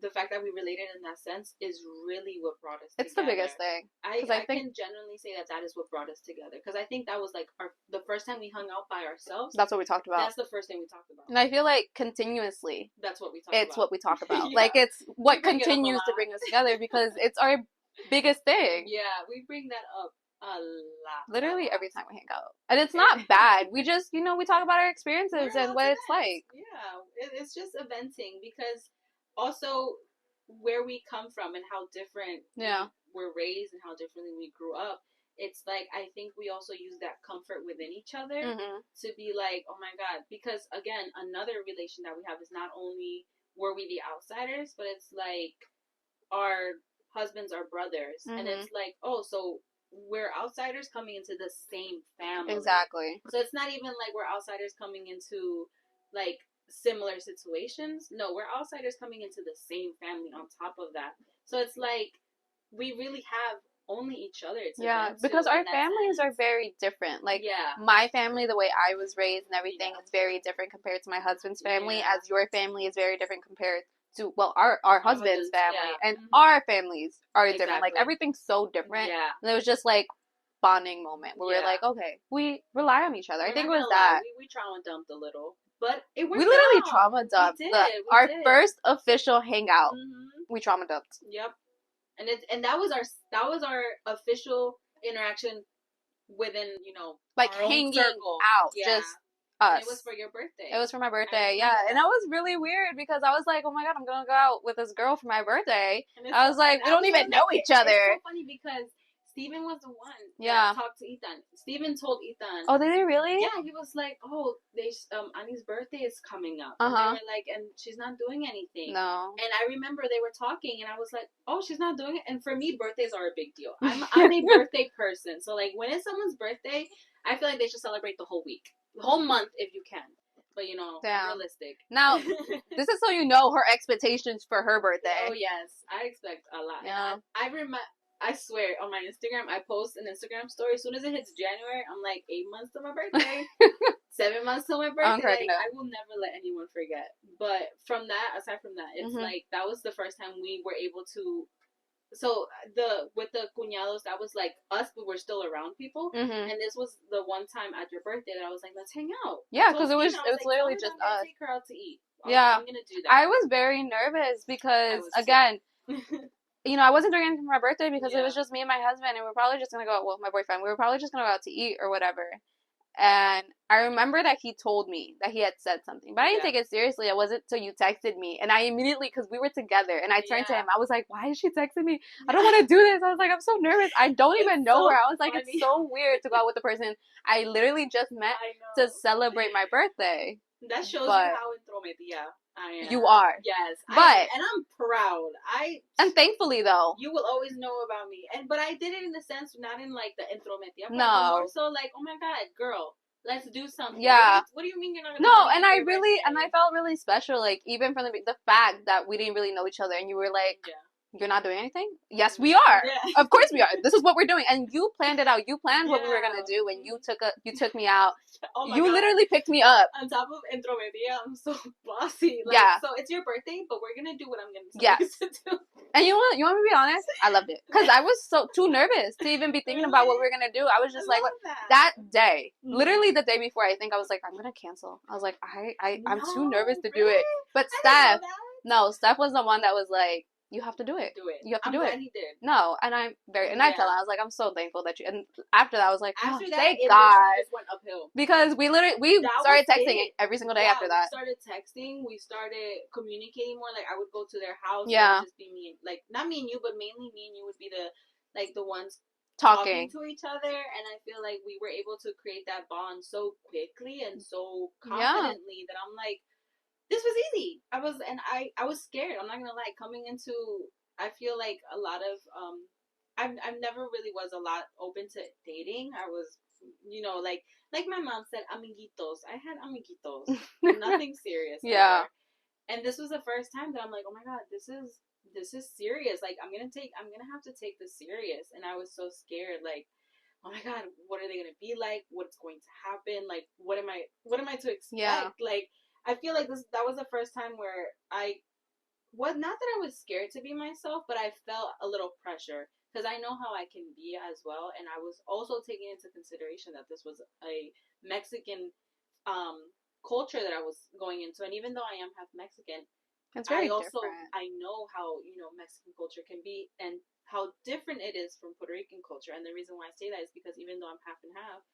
Speaker 2: the fact that we related in that sense is really what brought us together. It's the biggest thing. I can genuinely say that is what brought us together. Because I think that was, like, the first time we hung out by ourselves. That's what we talked about. That's the first thing we talked about. And I feel like continuously, that's what we talk about. It's what we talk about. Like, it's what continues to bring us together because it's our biggest thing. Yeah, we bring that up a lot. Literally every time we hang out. And it's not bad. We just, we talk about our experiences and what it's like. Yeah, it's just a venting because... Also, where we come from and how different we're raised and how differently we grew up, it's like, I think we also use that comfort within each other to be like, oh my God, because again, another relation that we have is not only were we the outsiders, but it's like our husbands are brothers. And it's like, oh, so we're outsiders coming into the same family. Exactly. So it's not even like we're outsiders coming into, like, similar situations. No, we're outsiders coming into the same family on top of that. So it's like we really have only each other to
Speaker 1: because our families are very different. Like, my family, the way I was raised and everything, is very different compared to my husband's family, as your family is very different compared to, well, our husband's family, and our families are different. Like, everything's so different. And it was just like bonding moment where we're like, okay, we rely on each other. I think it was that.
Speaker 2: We trauma dumped a little, but it worked.
Speaker 1: We literally
Speaker 2: out.
Speaker 1: trauma dumped. Our first official hangout, we trauma dumped.
Speaker 2: Yep. And that was our official interaction within,
Speaker 1: like hanging out, just us.
Speaker 2: And it was for your birthday.
Speaker 1: It was for my birthday, and that was really weird because I was like, oh my god, I'm gonna go out with this girl for my birthday. I was like, we don't even know each other.
Speaker 2: It's so funny because Steven was the one that talked to Ethan. Steven told Ethan.
Speaker 1: Oh, did they really?
Speaker 2: Yeah, he was like, oh, Annie's birthday is coming up. And they were like, and she's not doing anything.
Speaker 1: No.
Speaker 2: And I remember they were talking, and I was like, oh, she's not doing it. And for me, birthdays are a big deal. I'm a birthday person. So, like, when it's someone's birthday, I feel like they should celebrate the whole week. The whole month, if you can. But, realistic.
Speaker 1: Now, this is so you know her expectations for her birthday.
Speaker 2: Oh, yes. I expect a lot.
Speaker 1: Yeah.
Speaker 2: I swear, on my Instagram, I post an Instagram story. As soon as it hits January, I'm like, 8 months to my birthday. 7 months to my birthday. Like, I will never let anyone forget. But aside from that, it's like, that was the first time we were able to. So, with the cuñados, that was like us, but we're still around people. And this was the one time at your birthday that I was like, let's hang out.
Speaker 1: Yeah, because it was literally just us.
Speaker 2: Take her out to eat.
Speaker 1: Yeah.
Speaker 2: I'm going to do that.
Speaker 1: I was very nervous because, again. I wasn't doing anything for my birthday because it was just me and my husband, and we were probably just going to go, well, my boyfriend, we were probably just going to go out to eat or whatever. And I remember that he told me that he had said something, but I didn't take it seriously. It wasn't till you texted me, and I immediately, because we were together, and I turned to him, I was like, why is she texting me? I don't want to do this. I was like, I'm so nervous. I don't even know her. I was like, it's so weird to go out with the person I literally just met to celebrate my birthday.
Speaker 2: That shows you how entrometida I am.
Speaker 1: You are.
Speaker 2: Yes. And I'm proud.
Speaker 1: And thankfully, though.
Speaker 2: You will always know about me. But I did it in the sense, not in like the entrometida.
Speaker 1: No.
Speaker 2: More so like, oh my god, girl, let's do something.
Speaker 1: Yeah.
Speaker 2: What do you mean you're not
Speaker 1: gonna do and I felt really special, like, even from the fact that we didn't really know each other, and you were like, you're not doing anything? Yes, we are. Yeah. Of course we are. This is what we're doing. And you planned it out. You planned what we were going to do, and you took me out. Oh you literally picked me up.
Speaker 2: On top of entrometida, I'm so bossy. Like, so it's your birthday, but we're going to do what I'm going to do.
Speaker 1: And you want me to be honest? I loved it. Because I was too nervous to even be thinking about what we were going to do. I was just like, that day, literally the day before, I think I was like, I'm going to cancel. I was like, I'm too nervous to do it. But Steph was the one that was like, you have to do it. You have to do it.
Speaker 2: He did.
Speaker 1: No, and I'm very, and I tell him, I was like, I'm so thankful that you, and after that, I was like, thank
Speaker 2: it
Speaker 1: God.
Speaker 2: Just went uphill.
Speaker 1: Because we started texting every single day after that.
Speaker 2: We started texting, we started communicating more, like, I would go to their house,
Speaker 1: yeah.
Speaker 2: It would just be me, like, not me and you, but mainly me and you would be the ones
Speaker 1: talking
Speaker 2: to each other, and I feel like we were able to create that bond so quickly and so confidently that I'm like, this was easy. I was scared. I'm not gonna lie. Coming into, I feel like a lot of I've never really was a lot open to dating. I was, like my mom said, amiguitos. I had amiguitos, nothing serious.
Speaker 1: Yeah.
Speaker 2: And this was the first time that I'm like, oh my god, this is serious. Like I'm gonna have to take this serious. And I was so scared. Like, oh my god, what are they gonna be like? What's going to happen? Like, what am I to expect?
Speaker 1: Yeah.
Speaker 2: Like. I feel like that was the first time where not that I was scared to be myself, but I felt a little pressure because I know how I can be as well. And I was also taking into consideration that this was a Mexican culture that I was going into. And even though I am half Mexican,
Speaker 1: it's very different.
Speaker 2: I know how, Mexican culture can be and how different it is from Puerto Rican culture. And the reason why I say that is because even though I'm half and half,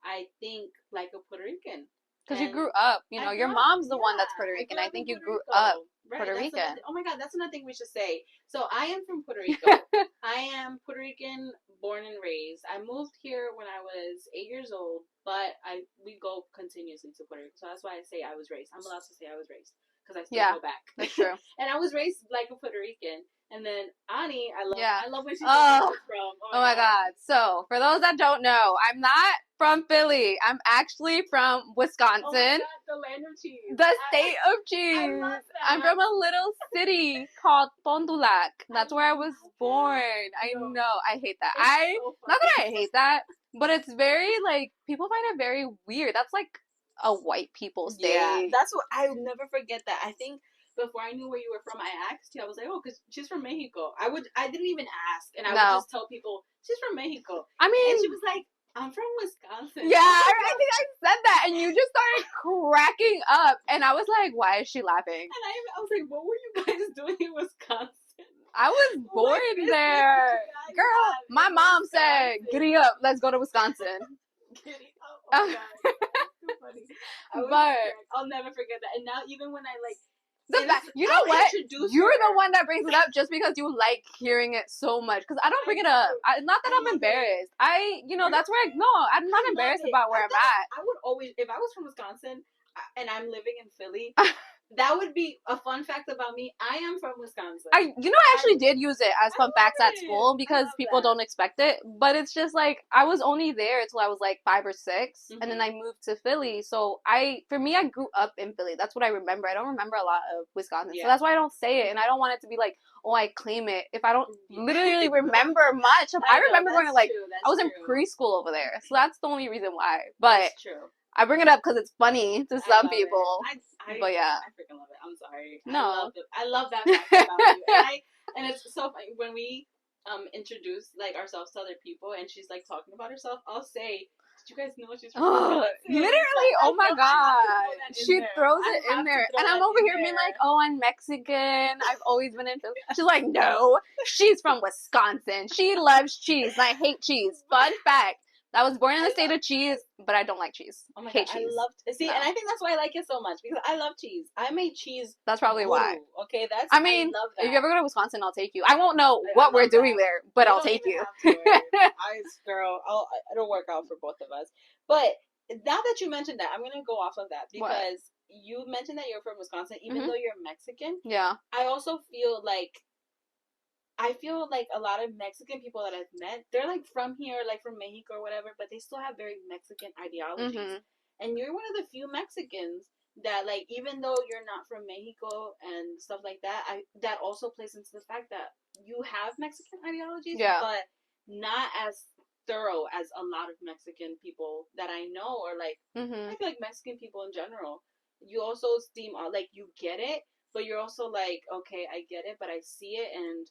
Speaker 2: I think like a Puerto Rican.
Speaker 1: Because you grew up, your mom's the one that's Puerto Rican. I think you grew up Puerto Rican.
Speaker 2: Oh my god, that's another thing we should say. So I am from Puerto Rico. I am Puerto Rican, born and raised. I moved here when I was 8 years old, but we go continuously to Puerto Rico. So that's why I say I was raised. I'm allowed to say I was raised because I still go back.
Speaker 1: That's true.
Speaker 2: And I was raised like a Puerto Rican. And then Ani, I love when she says
Speaker 1: Oh.
Speaker 2: where she's from.
Speaker 1: Oh my God. So, for those that don't know, I'm not from Philly. I'm actually from Wisconsin.
Speaker 2: Oh my God, the land of cheese.
Speaker 1: The state of cheese.
Speaker 2: I love that.
Speaker 1: I'm from a little city called Fond du Lac. That's where I was born. I know. I hate that.
Speaker 2: So
Speaker 1: not that I hate that, but it's very like people find it very weird. That's like a white people state.
Speaker 2: Yeah, that's what I'll never forget that. I think before I knew where you were from, I asked you. I was like, oh, because she's from Mexico. I didn't even ask, and I would just tell people she's from Mexico.
Speaker 1: I mean,
Speaker 2: and she was like, I'm from Wisconsin.
Speaker 1: Yeah, I think I said that, and you just started cracking up, and I was like, why is she laughing?
Speaker 2: And I was like, what were you guys doing in Wisconsin?
Speaker 1: I was born there. Girl, my mom said, giddy up, let's go to Wisconsin.
Speaker 2: Giddy up. Oh my God. That's too funny. But I'll never forget that. And now even when I like
Speaker 1: you know what? You're the one that brings it up just because you like hearing it so much. Because I don't bring it up. Not that I'm embarrassed. That's where I'm not embarrassed about where I'm at.
Speaker 2: I would always, if I was from Wisconsin and I'm living in Philly, that would be a fun fact about me. I am from Wisconsin.
Speaker 1: I actually did use it as fun facts at school because people don't expect it. But it's just like, I was only there until I was like 5 or 6. Mm-hmm. And then I moved to Philly. So I grew up in Philly. That's what I remember. I don't remember a lot of Wisconsin. Yeah. So that's why I don't say it. And I don't want it to be like, oh, I claim it. If I don't literally remember much. I remember going to like, I was in preschool over there. So that's the only reason why. But
Speaker 2: that's true.
Speaker 1: I bring it up because it's funny to some people. But yeah.
Speaker 2: I freaking love it. I'm sorry.
Speaker 1: No.
Speaker 2: I love that fact about you. And it's so funny when we introduce like ourselves to other people and she's like talking about herself, I'll say, did you guys know she's from
Speaker 1: literally, oh my God. She throws it in there. And I'm over here being like, oh, I'm Mexican. I've always been in Philly. She's like, no, she's from Wisconsin. She loves cheese. And I hate cheese. Fun fact. I was born in the state of cheese, but I don't like cheese.
Speaker 2: Oh my God, cheese. I love and I think that's why I like it so much because I love cheese. I made cheese.
Speaker 1: That's probably why.
Speaker 2: Okay,
Speaker 1: I love that. If you ever go to Wisconsin, I'll take you. I won't know what we're doing there, but I'll take you.
Speaker 2: Girl, it'll work out for both of us. But now that you mentioned that, I'm gonna go off of that because you mentioned that you're from Wisconsin, even though you're Mexican.
Speaker 1: Yeah.
Speaker 2: I also feel like a lot of Mexican people that I've met, they're like from here, like from Mexico or whatever, but they still have very Mexican ideologies. Mm-hmm. And you're one of the few Mexicans that, like, even though you're not from Mexico and stuff like that, that also plays into the fact that you have Mexican ideologies, but not as thorough as a lot of Mexican people that I know, or like, I feel like Mexican people in general. You also seem like you get it, but you're also like, okay, I get it, but I see it, and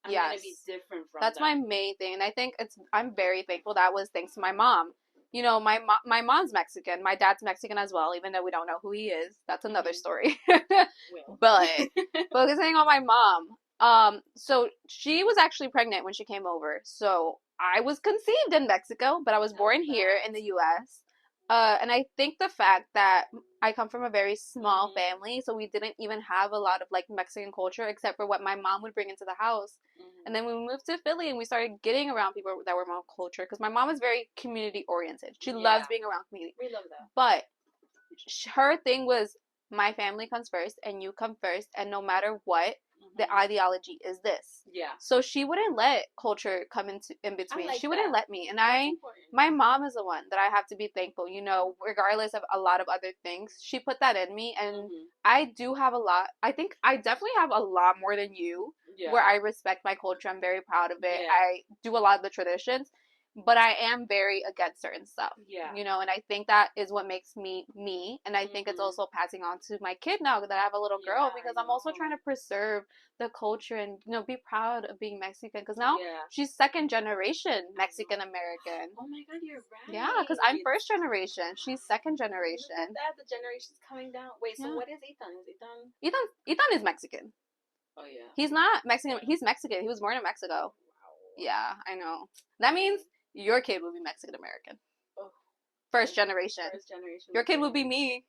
Speaker 2: I'm gonna be different from
Speaker 1: That's my main thing, and I think I'm very thankful that was thanks to my mom. You know, my mom's Mexican, my dad's Mexican as well, even though we don't know who he is. That's another story. But focusing on my mom, so she was actually pregnant when she came over. So I was conceived in Mexico, but I was born here in the U.S. And I think the fact that I come from a very small family, so we didn't even have a lot of like Mexican culture except for what my mom would bring into the house. And then we moved to Philly and we started getting around people that were more culture because my mom is very community oriented. She loves being around community.
Speaker 2: We love that.
Speaker 1: But her thing was, my family comes first and you come first, and no matter what, the ideology is this.
Speaker 2: Yeah.
Speaker 1: So she wouldn't let culture come in between. She wouldn't let me. And my mom is the one that I have to be thankful, you know, regardless of a lot of other things. She put that in me, and I do have a lot. I think I definitely have a lot more than you, where I respect my culture. I'm very proud of it. I do a lot of the traditions. But I am very against certain stuff, you know, and I think that is what makes me me, and I think it's also passing on to my kid now that I have a little girl, because I'm also trying to preserve the culture and, you know, be proud of being Mexican, because now she's second generation Mexican American.
Speaker 2: Oh my God, you're right.
Speaker 1: Yeah, because I'm first generation, she's second generation.
Speaker 2: Look at that, the generation's coming down. Wait, so what is Ethan? Is
Speaker 1: Ethan is Mexican.
Speaker 2: Oh yeah.
Speaker 1: He's not Mexican. He's Mexican. He was born in Mexico. Wow. Yeah, I know. That means your kid will be Mexican American. Oh. First generation. Your kid will be me.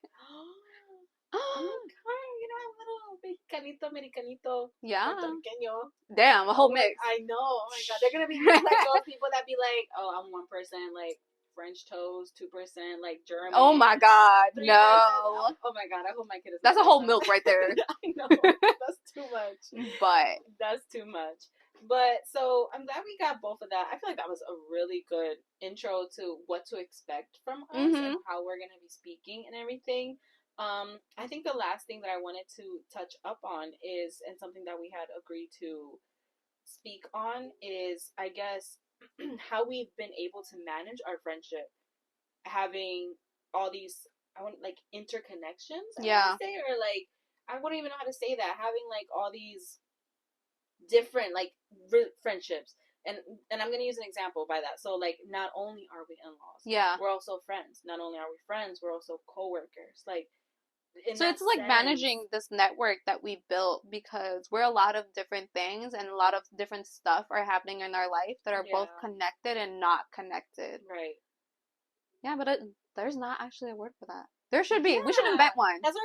Speaker 2: Oh, you know, I'm a little mexicanito, americanito.
Speaker 1: Yeah.
Speaker 2: Puertorriqueño.
Speaker 1: Damn, a whole mix.
Speaker 2: I know. Oh my God. They're going to be like those people that be like, oh, I'm one person. Like, French toast, 2%, like German.
Speaker 1: Oh my God,
Speaker 2: 3%.
Speaker 1: no.
Speaker 2: Oh my God, I hope my kid is.
Speaker 1: That's a whole milk right there.
Speaker 2: I know, that's too much.
Speaker 1: But
Speaker 2: that's too much. But so I'm glad we got both of that. I feel like that was a really good intro to what to expect from us and how we're gonna be speaking and everything. I think the last thing that I wanted to touch up on is, and something that we had agreed to speak on is, I guess, how we've been able to manage our friendship, having all these, I want like interconnections. I want to say, or like I wouldn't even know how to say that. Having like all these different like friendships, and I'm gonna use an example by that. So like, not only are we in-laws, we're also friends. Not only are we friends, we're also co-workers. Like,
Speaker 1: so it's like managing this network that we built, because we're a lot of different things and a lot of different stuff are happening in our life that are both connected and not connected.
Speaker 2: Right.
Speaker 1: Yeah, but there's not actually a word for that. There should be. We should invent one.
Speaker 2: That's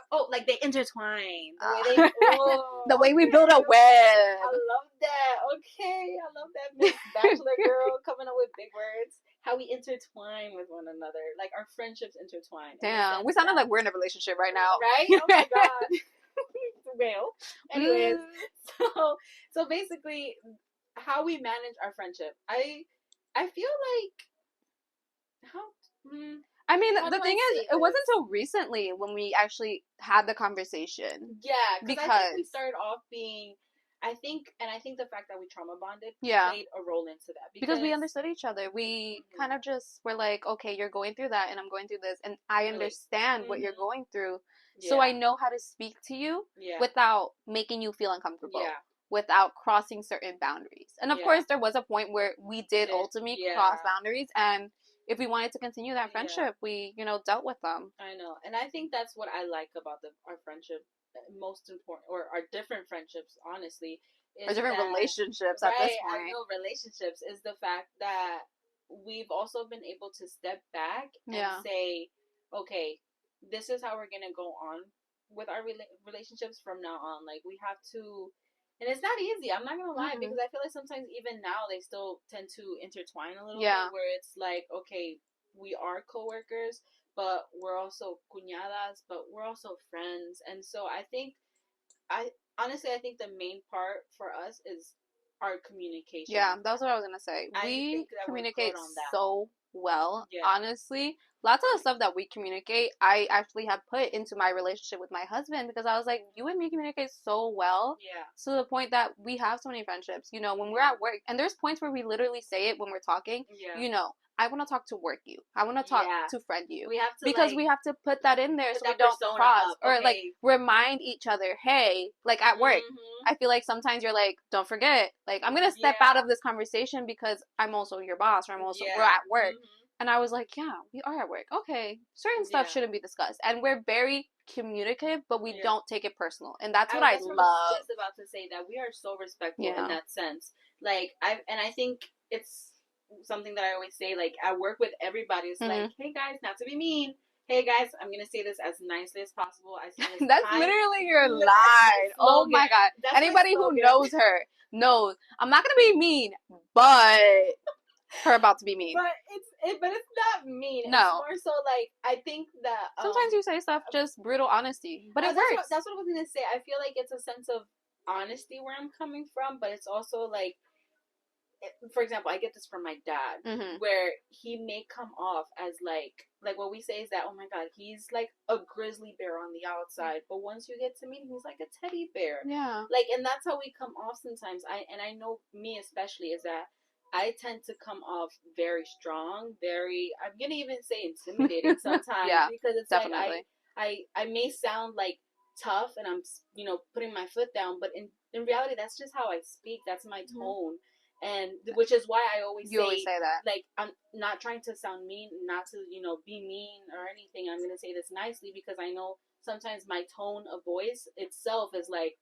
Speaker 2: what like they intertwine.
Speaker 1: The way we build a web.
Speaker 2: I love that. Okay, I love that, Miss Bachelor girl coming up with big words. How we intertwine with one another, like our friendships intertwine.
Speaker 1: Damn, we sounded like we're in a relationship right now.
Speaker 2: Right? Oh my God. Well, anyways, so basically, how we manage our friendship. I feel like how.
Speaker 1: I mean, the thing is, it wasn't until recently when we actually had the conversation.
Speaker 2: Yeah, because I think we started off being, I think the fact that we trauma bonded played a role into that.
Speaker 1: Because we understood each other. We kind of just were like, okay, you're going through that and I'm going through this, and I understand what you're going through. Yeah. So I know how to speak to you without making you feel uncomfortable. Yeah. Without crossing certain boundaries. And of course, there was a point where we did ultimately cross boundaries, and if we wanted to continue that friendship, we, dealt with them.
Speaker 2: I know. And I think that's what I like about our friendship, most important, or our different friendships, honestly.
Speaker 1: Or different relationships at this point.
Speaker 2: I know, relationships is the fact that we've also been able to step back and say, okay, this is how we're going to go on with our relationships from now on. Like, we have to... And it's not easy, I'm not going to lie, because I feel like sometimes even now they still tend to intertwine a little bit, where it's like, okay, we are co-workers, but we're also cuñadas, but we're also friends. And so I think, honestly, I think the main part for us is our communication.
Speaker 1: Yeah, that's what I was going to say. We communicate so well, honestly. Lots of the stuff that we communicate, I actually have put into my relationship with my husband, because I was like, you and me communicate so well. Yeah. To the point that we have so many friendships. When we're at work, and there's points where we literally say it when we're talking. Yeah. I want to talk to work you. I want to talk to friend you.
Speaker 2: We have to,
Speaker 1: because we have to put that in there so we don't cross. Or like remind each other, hey, like at work, I feel like sometimes you're like, don't forget, like I'm gonna step out of this conversation because I'm also your boss, or we're at work. And I was like, yeah, we are at work. Okay, certain stuff shouldn't be discussed. And we're very communicative, but we don't take it personal. And that's what I love.
Speaker 2: I was just about to say that we are so respectful in that sense. Like, I think it's something that I always say, like, I work with everybody. It's like, hey, guys, not to be mean. Hey, guys, I'm going to say this as nicely as possible. I say this
Speaker 1: That's literally your line. Oh, my God. Anybody who knows her knows. I'm not going to be mean, but... her about to be mean.
Speaker 2: But it's not mean. No. It's more so like, I think that
Speaker 1: sometimes you say stuff just brutal honesty, but it works.
Speaker 2: That's what I was gonna say. I feel like it's a sense of honesty where I'm coming from, but it's also like, for example, I get this from my dad, where he may come off as like what we say is that, oh my God, he's like a grizzly bear on the outside, but once you get to meet him, he's like a teddy bear. Yeah. Like, and that's how we come off sometimes. I know me especially is that I tend to come off very strong, I'm gonna even say intimidating sometimes. Because it's definitely. Like I may sound like tough and I'm putting my foot down, but in reality that's just how I speak. That's my tone. And which is why I always say that. Like, I'm not trying to sound mean, not to be mean or anything. I'm gonna say this nicely because I know sometimes my tone of voice itself is like,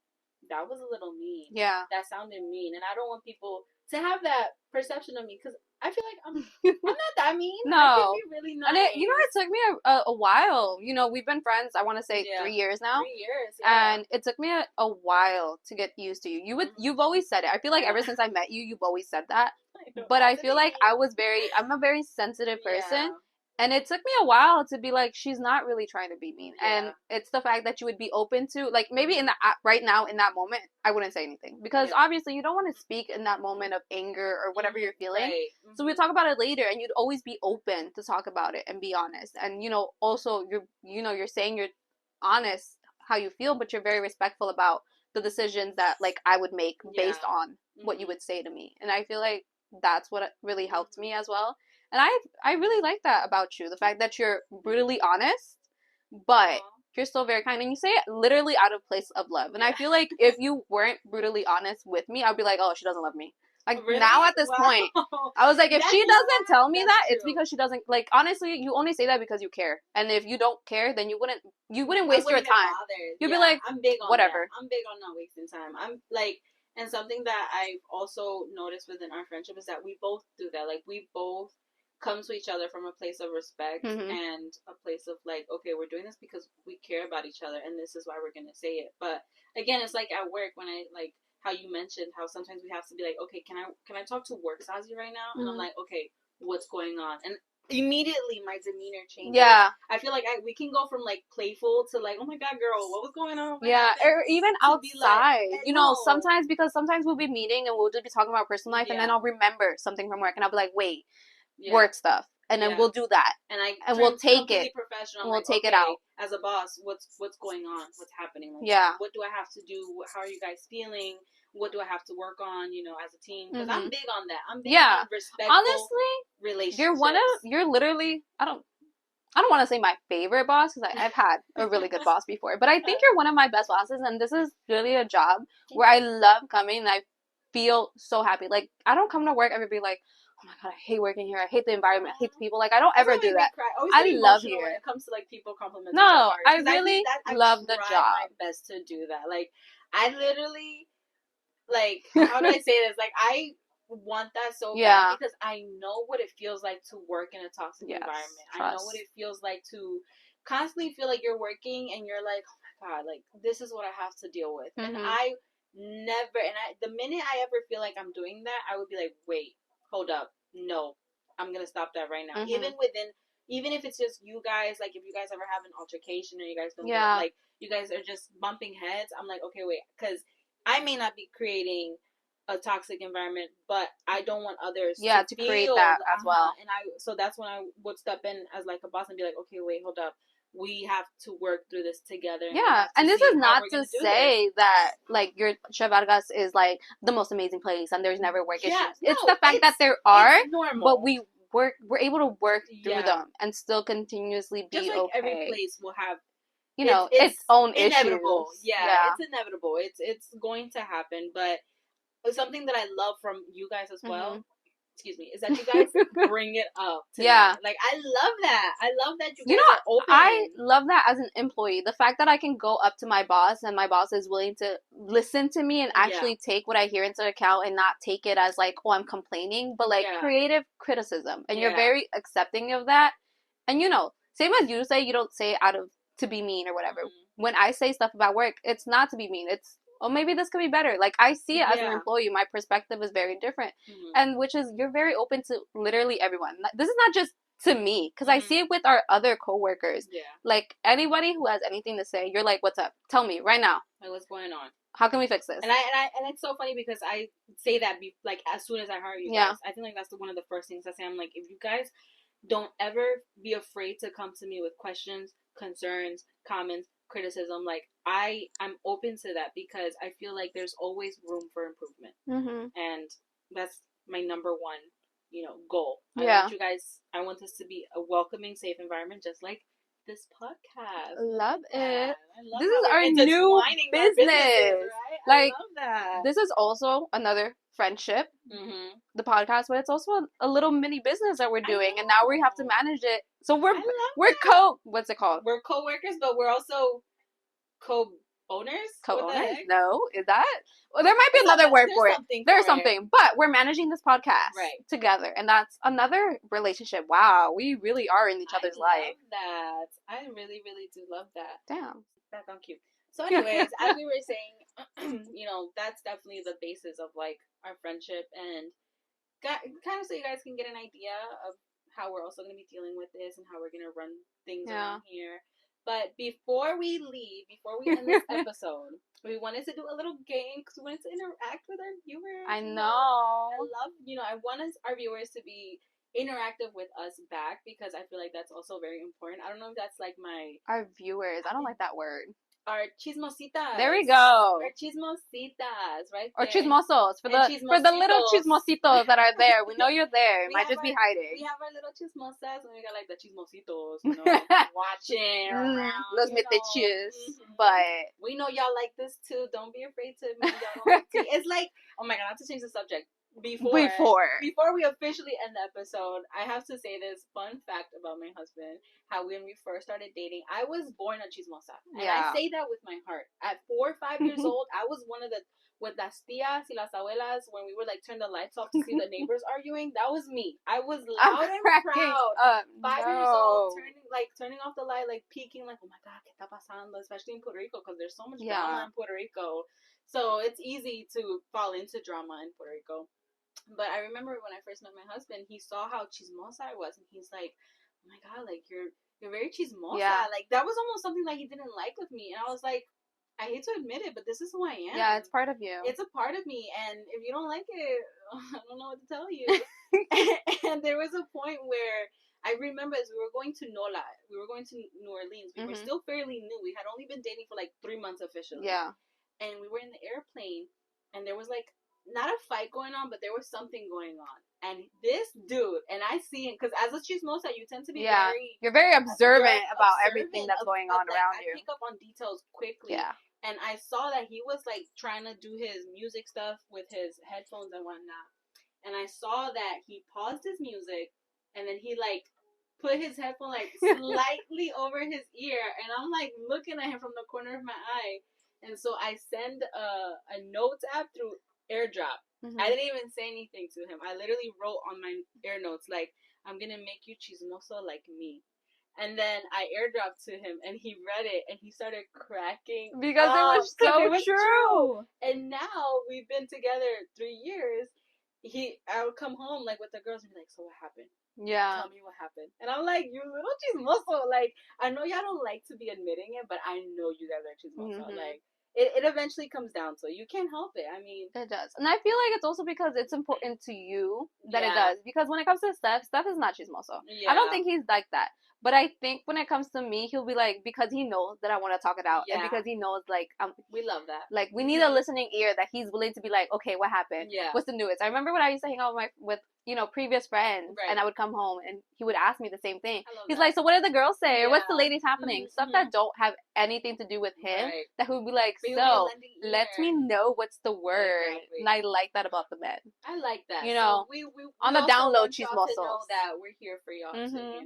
Speaker 2: that was a little mean. Yeah. That sounded mean. And I don't want people to have that perception of me, because I feel like I'm not that mean. No. I can be really nice.
Speaker 1: And it took me a while. We've been friends, I want to say 3 years now.
Speaker 2: 3 years, yeah.
Speaker 1: And it took me a while to get used to you. You've always said it. I feel like ever since I met you, you've always said that. but I feel like I'm a very sensitive person. And it took me a while to be like, she's not really trying to be mean. And it's the fact that you would be open to, like, maybe in the right now, in that moment, I wouldn't say anything. Because obviously you don't want to speak in that moment of anger or whatever you're feeling. Right. So we talk about it later, and you'd always be open to talk about it and be honest. And, also, you're saying you're honest how you feel, but you're very respectful about the decisions that, like, I would make based on what you would say to me. And I feel like that's what really helped me as well. And I really like that about you. The fact that you're brutally honest, but you're still very kind. And you say it literally out of place of love. And I feel like if you weren't brutally honest with me, I'd be like, oh, she doesn't love me. Like, really? Now at this point, I was like, if she doesn't tell me that, it's because she doesn't, like, honestly, you only say that because you care. And if you don't care, then you wouldn't waste your time. You'd be like,
Speaker 2: I'm big on
Speaker 1: whatever.
Speaker 2: That. I'm big on not wasting time. I'm like, and something that I've also noticed within our friendship is that we both do that. Like, we both come to each other from a place of respect and a place of like, okay, we're doing this because we care about each other, and this is why we're gonna say it. But again, it's like at work when I like how you mentioned how sometimes we have to be like, okay, can I talk to work Sazi right now? And I'm like, okay, what's going on? And immediately my demeanor changes. Yeah, I feel like we can go from like playful to like, oh my god, girl, what was going on?
Speaker 1: Or even outside, like, sometimes we'll be meeting and we'll just be talking about personal life, and then I'll remember something from work, and I'll be like, wait. Work stuff, and then we'll do that, and we'll take it professional, and we'll take it out
Speaker 2: as a boss. What's going on? What's happening? Like, what do I have to do? How are you guys feeling? What do I have to work on? As a team, because I'm big on that. I'm big on respectful, honestly, relationships.
Speaker 1: You're literally I don't want to say my favorite boss, because I've had a really good boss before, but I think you're one of my best bosses, and this is really a job where I love coming, and I feel so happy. Like, I don't come to work ever be like, oh my god, I hate working here. I hate the environment. I hate the people. Like, I don't ever do that. I love here.
Speaker 2: When it comes to like people complimenting.
Speaker 1: No, I really love the job.
Speaker 2: I try my best to do that. Like, I literally, like, how do I say this? Like, I want that so bad because I know what it feels like to work in a toxic environment. I know what it feels like to constantly feel like you're working and you're like, oh my god, like, this is what I have to deal with. And the minute I ever feel like I'm doing that, I would be like, wait, hold up, no, I'm gonna stop that right now. Even if it's just you guys, like, if you guys ever have an altercation or you guys don't like, you guys are just bumping heads, I'm like, okay, wait, because I may not be creating a toxic environment, but I don't want others to create that as well. And so that's when I would step in as like a boss and be like, okay, wait, hold up. We have to work through this together.
Speaker 1: And this is not to say that, like, your Chef Vargas is, like, the most amazing place and there's never work issues. It's the fact that there are, but we're able to work through them and still continuously be
Speaker 2: just like
Speaker 1: okay.
Speaker 2: Every place will have,
Speaker 1: its own
Speaker 2: inevitable
Speaker 1: issues.
Speaker 2: It's inevitable. It's going to happen. But something that I love from you guys as well, is that you guys bring it up to me. Like, I love that. I love that you guys are open.
Speaker 1: I love that as an employee. The fact that I can go up to my boss and my boss is willing to listen to me and actually take what I hear into account and not take it as like, oh, I'm complaining, but like creative criticism. And you're very accepting of that. And same as you say, you don't say it out of to be mean or whatever. When I say stuff about work, it's not to be mean. It's, oh, maybe this could be better. Like, I see it as an employee. My perspective is very different. And which is, you're very open to literally everyone. This is not just to me, because I see it with our other coworkers. Like, anybody who has anything to say, you're like, what's up? Tell me right now.
Speaker 2: Like, what's going on?
Speaker 1: How can we fix this?
Speaker 2: And it's so funny because I say that like as soon as I hire you guys. I think like that's one of the first things I say. I'm like, if you guys don't ever be afraid to come to me with questions, concerns, comments, criticism, like, I'm open to that because I feel like there's always room for improvement. And that's my number one, goal. I want this to be a welcoming, safe environment, just like this podcast.
Speaker 1: Love it. This is our new business.
Speaker 2: Right?
Speaker 1: Like,
Speaker 2: I love that.
Speaker 1: This is also another friendship, the podcast, but it's also a little mini business that we're doing, and now we have to manage it. So we're what's it called?
Speaker 2: We're co-workers, but we're also co-owners?
Speaker 1: Co-owners? No, is that? Well, there might be another word for it. There's something, but we're managing this podcast together, and that's another relationship. Wow, we really are in each other's life.
Speaker 2: That I really, really do love that.
Speaker 1: Damn,
Speaker 2: that's so cute. So, anyways, as we were saying, that's definitely the basis of like our friendship. And kind of so you guys can get an idea of how we're also going to be dealing with this and how we're going to run things around here. But before we end this episode, we wanted to do a little game because we wanted to interact with our viewers.
Speaker 1: I know.
Speaker 2: I want our viewers to be interactive with us back because I feel like that's also very important. I don't know if that's like
Speaker 1: our viewers. I don't like that word.
Speaker 2: Our chismositas.
Speaker 1: There we go.
Speaker 2: Our chismositas, right?
Speaker 1: Or chismosos for the little chismositos that are there. We know you're there. Might just be hiding.
Speaker 2: We have our little chismosas, and we got like the chismositos, watching around.
Speaker 1: Los metiches, but
Speaker 2: we know y'all like this too. Don't be afraid to admit y'all don't like tea. It's like, oh my god, not to change the subject. Before we officially end the episode, I have to say this fun fact about my husband. How when we first started dating, I was born a chismosa. And I say that with my heart. At 4 or 5 years old, I was one of the, with las tías y las abuelas, when we would like turn the lights off to see the neighbors arguing. That was me. I was loud and proud. 5 years old, turning off the light, like peeking, like, oh my god, ¿qué está pasando? Especially in Puerto Rico, because there's so much drama in Puerto Rico. So it's easy to fall into drama in Puerto Rico. But I remember when I first met my husband, he saw how chismosa I was, and he's like, "Oh my god, like you're very chismosa." Yeah. Like that was almost something that he didn't like with me, and I was like, I hate to admit it, but this is who I am.
Speaker 1: Yeah, it's part of you.
Speaker 2: It's a part of me, and if you don't like it, I don't know what to tell you. And there was a point where I remember as we were going to NOLA, we were going to New Orleans. We were still fairly new. We had only been dating for like 3 months officially. Yeah. And we were in the airplane, and there was like, not a fight going on, but there was something going on. And this dude, and I see him, because as a chismosa, you tend to be
Speaker 1: you're very observant about everything that's going on around you.
Speaker 2: I pick up on details quickly. Yeah. And I saw that he was like trying to do his music stuff with his headphones and whatnot. And I saw that he paused his music, and then he like put his headphone like slightly over his ear, and I'm like looking at him from the corner of my eye. And so I send a notes app through AirDrop. I didn't even say anything to him. I literally wrote on my air notes like, I'm gonna make you chismoso like me. And then I airdropped to him, and he read it, and he started cracking
Speaker 1: because it was so true.
Speaker 2: And now we've been together 3 years. I would come home like with the girls and be like, so what happened? Yeah. Tell me what happened. And I'm like, you little chismoso. Like, I know y'all don't like to be admitting it, but I know you guys are chismoso. Like, it eventually comes down to it. You can't help it. I mean,
Speaker 1: it does. And I feel like it's also because it's important to you that it does. Because when it comes to Steph is not chismoso. Yeah. I don't think he's like that. But I think when it comes to me, he'll be like, because he knows that I want to talk it out. Yeah. And because he knows, like,
Speaker 2: we love that.
Speaker 1: Like, we need a listening ear that he's willing to be like, okay, what happened? Yeah. What's the newest? I remember when I used to hang out with previous friends, and I would come home, and he would ask me the same thing. He's like, so what did the girls say? Or what's the ladies happening? Stuff that don't have anything to do with him, that he would be like, so, let me know what's the word. Exactly. And I like that about the men.
Speaker 2: I like that.
Speaker 1: So we on the download, she's muscles.
Speaker 2: Know that we're here for y'all. So,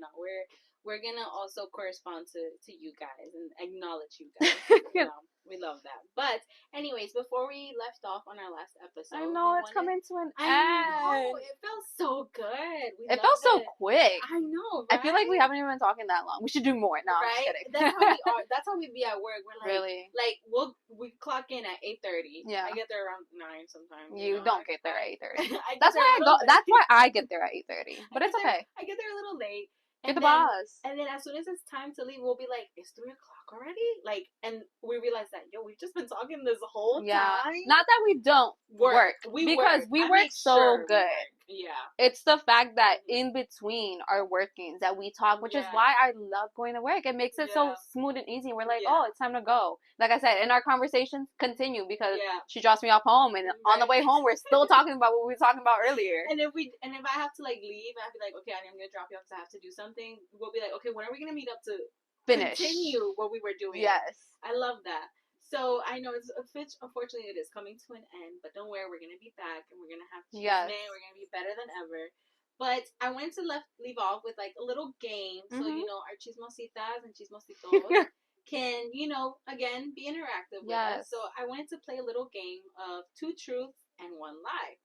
Speaker 2: we're gonna also correspond to you guys and acknowledge you guys. We love that. But anyways, before we left off on our last episode,
Speaker 1: I know it's coming to an end.
Speaker 2: I know, it felt so good.
Speaker 1: It felt so quick.
Speaker 2: I know. Right?
Speaker 1: I feel like we haven't even been talking that long. We should do more. No, I'm just kidding.
Speaker 2: That's how we are. That's how we be at work. We're like, really, like we clock in at 8:30. Yeah, I get there around 9 sometimes.
Speaker 1: You don't get there at 8:30. That's why I go. That's why I get there at 8:30. But it's okay.
Speaker 2: I get there a little late.
Speaker 1: Get the boss.
Speaker 2: And then as soon as it's time to leave, we'll be like, it's 3 o'clock already? Like, and we realize that, we've just been talking this whole time.
Speaker 1: Not that we don't work. We work so good.
Speaker 2: Yeah.
Speaker 1: It's the fact that in between our workings that we talk, which is why I love going to work. It makes it so smooth and easy. We're like, oh, it's time to go. Like I said, and our conversations continue because she drops me off home, and on the way home, we're still talking about what we were talking about earlier.
Speaker 2: And if I have to like leave, I have to be like, okay, I'm gonna drop you off because I have to do something. We'll be like, okay, when are we gonna meet up to continue what we were doing?
Speaker 1: Yes,
Speaker 2: I love that. So I know unfortunately it is coming to an end, but don't worry, we're gonna be back and we're gonna have Chisme. We're gonna be better than ever. But I wanted to leave off with like a little game, so our chismositas and chismositos can again be interactive with us. So I wanted to play a little game of 2 truths and 1 lie.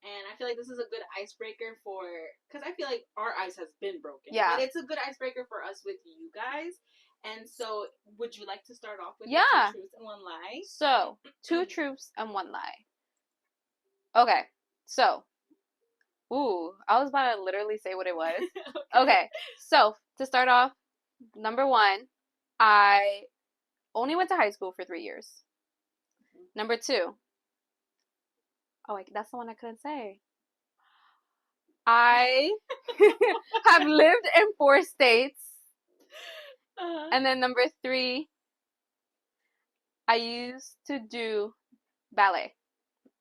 Speaker 2: And I feel like this is a good icebreaker because I feel like our ice has been broken. Yeah. But it's a good icebreaker for us with you guys. And so, would you like to start off with 2 truths and 1 lie?
Speaker 1: So, 2 truths and 1 lie. Okay, so, Ooh, I was about to literally say what it was. Okay, so to start off, number 1, I only went to high school for 3 years. Number 2, oh, that's the one I couldn't say. I have lived in 4 states. And then number 3, I used to do ballet.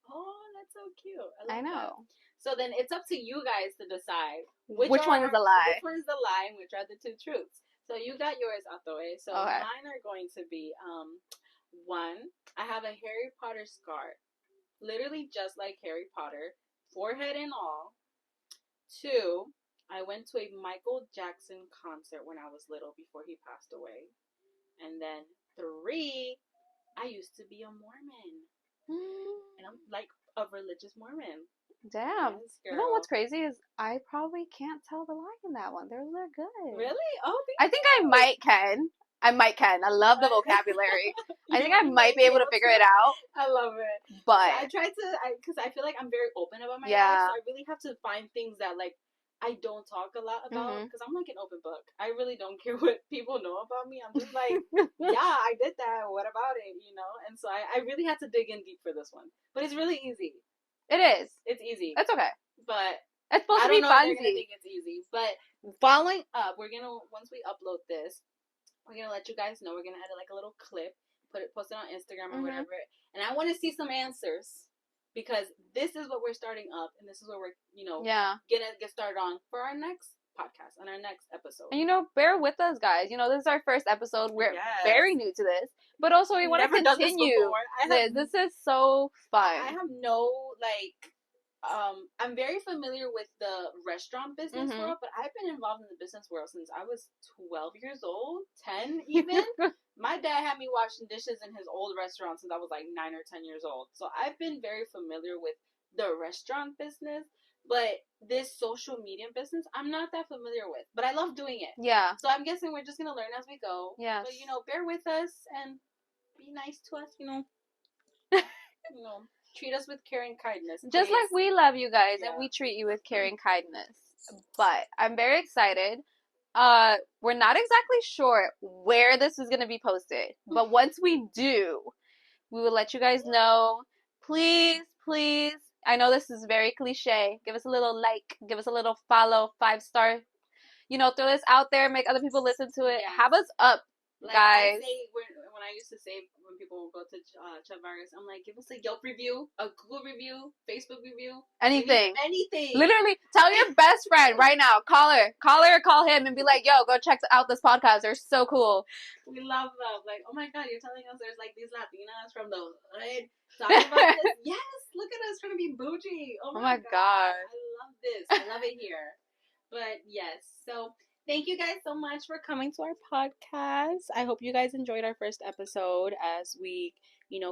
Speaker 2: Oh, that's so cute. I
Speaker 1: know.
Speaker 2: That. So then it's up to you guys to decide
Speaker 1: which one is a lie.
Speaker 2: Which one is the lie and which are the 2 truths. So you got yours out the way. So mine are going to be 1, I have a Harry Potter scar. Literally just like Harry Potter, forehead and all. 2, I went to a Michael Jackson concert when I was little before he passed away. And then 3, I used to be a Mormon. And I'm like a religious Mormon.
Speaker 1: Damn. Yes, you know what's crazy is I probably can't tell the lie in that one. Those are good.
Speaker 2: Really? Oh,
Speaker 1: I think I might can. I love the vocabulary. I think I might be able to figure it out.
Speaker 2: I love it.
Speaker 1: But
Speaker 2: I try to, because I feel like I'm very open about my life, so I really have to find things that, like, I don't talk a lot about, because I'm like an open book. I really don't care what people know about me. I'm just like, yeah, I did that. What about it? You know? And so I really had to dig in deep for this one. But it's really easy.
Speaker 1: It is.
Speaker 2: It's easy.
Speaker 1: It's okay.
Speaker 2: But
Speaker 1: it's supposed to be fun.
Speaker 2: I don't know if they're going to think it's easy. But following up, we're going to, once we upload this, we're going to let you guys know. We're going to edit like a little clip, post it on Instagram or whatever. And I want to see some answers. Because this is what we're starting up, and this is what we're, gonna get started on for our next podcast, on our next episode.
Speaker 1: And, bear with us, guys. This is our first episode. We're very new to this. But also, we want to continue. This is so fun.
Speaker 2: I have no, I'm very familiar with the restaurant business world, but I've been involved in the business world since I was 12 years old, 10 even. My dad had me washing dishes in his old restaurant since I was like 9 or 10 years old. So I've been very familiar with the restaurant business, but this social media business, I'm not that familiar with. But I love doing it. Yeah. So I'm guessing we're just going to learn as we go. Yeah. But, bear with us and be nice to us, treat us with care and kindness. Please.
Speaker 1: Just like we love you guys and we treat you with care and kindness. But I'm very excited. We're not exactly sure where this is going to be posted. But once we do, we will let you guys know. Please, please. I know this is very cliche. Give us a little like. Give us a little follow. 5-star. Throw this out there. Make other people listen to it. Yeah. Have us up, guys.
Speaker 2: When I used to say, when people will go to Chavaris, I'm like, give us a Yelp review, a Google review, Facebook review.
Speaker 1: Anything.
Speaker 2: Anything.
Speaker 1: Literally, tell your best friend right now. Call her or call him and be like, yo, go check out this podcast. They're so cool.
Speaker 2: We love them. Like, oh my God, you're telling us there's like these Latinas from the hood talking about this? Yes, look at us trying to be bougie. Oh my God. I love this. I love it here. But yes, so thank you guys so much for coming to our podcast. I hope you guys enjoyed our first episode as we,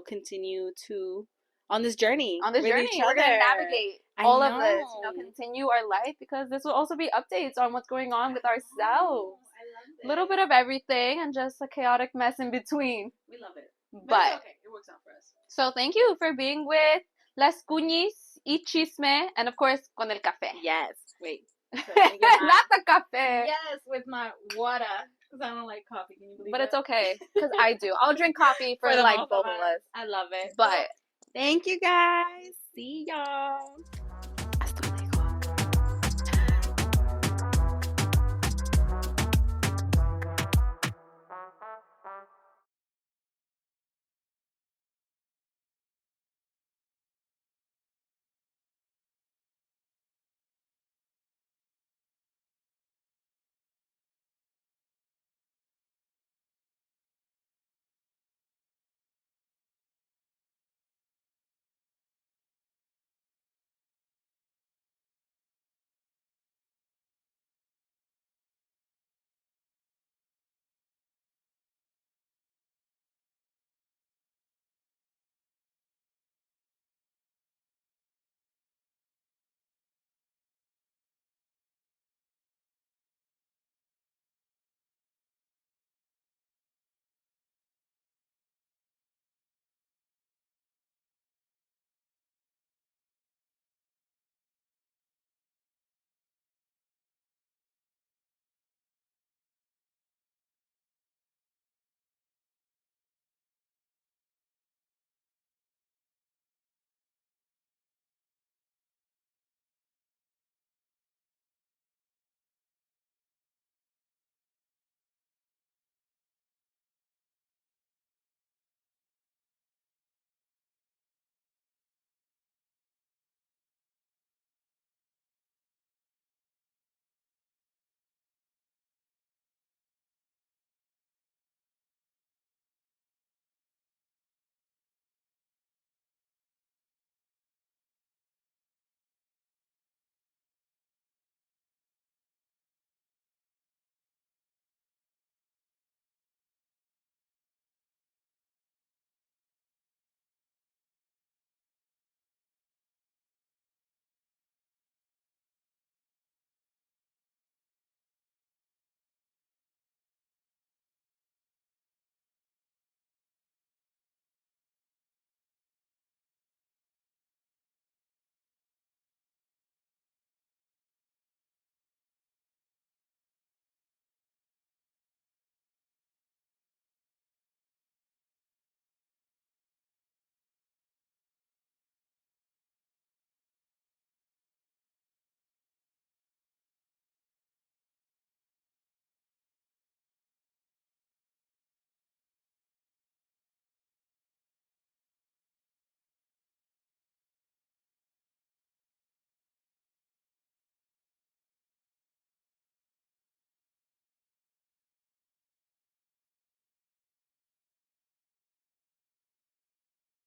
Speaker 2: continue to on this journey.
Speaker 1: We're going to navigate all of this, continue our life, because this will also be updates on what's going on with ourselves.
Speaker 2: I love it.
Speaker 1: A little bit of everything and just a chaotic mess in between.
Speaker 2: We love it.
Speaker 1: But
Speaker 2: it's okay. It works out for us.
Speaker 1: So thank you for being with Las Cuñis y Chisme, and of course, con el café.
Speaker 2: Yes. Wait.
Speaker 1: Not the cafe.
Speaker 2: Yes, with my water, because I don't like coffee. Can you believe
Speaker 1: But it's okay, because I do. I'll drink coffee for like both of us.
Speaker 2: I love it.
Speaker 1: But
Speaker 2: thank you guys. See y'all.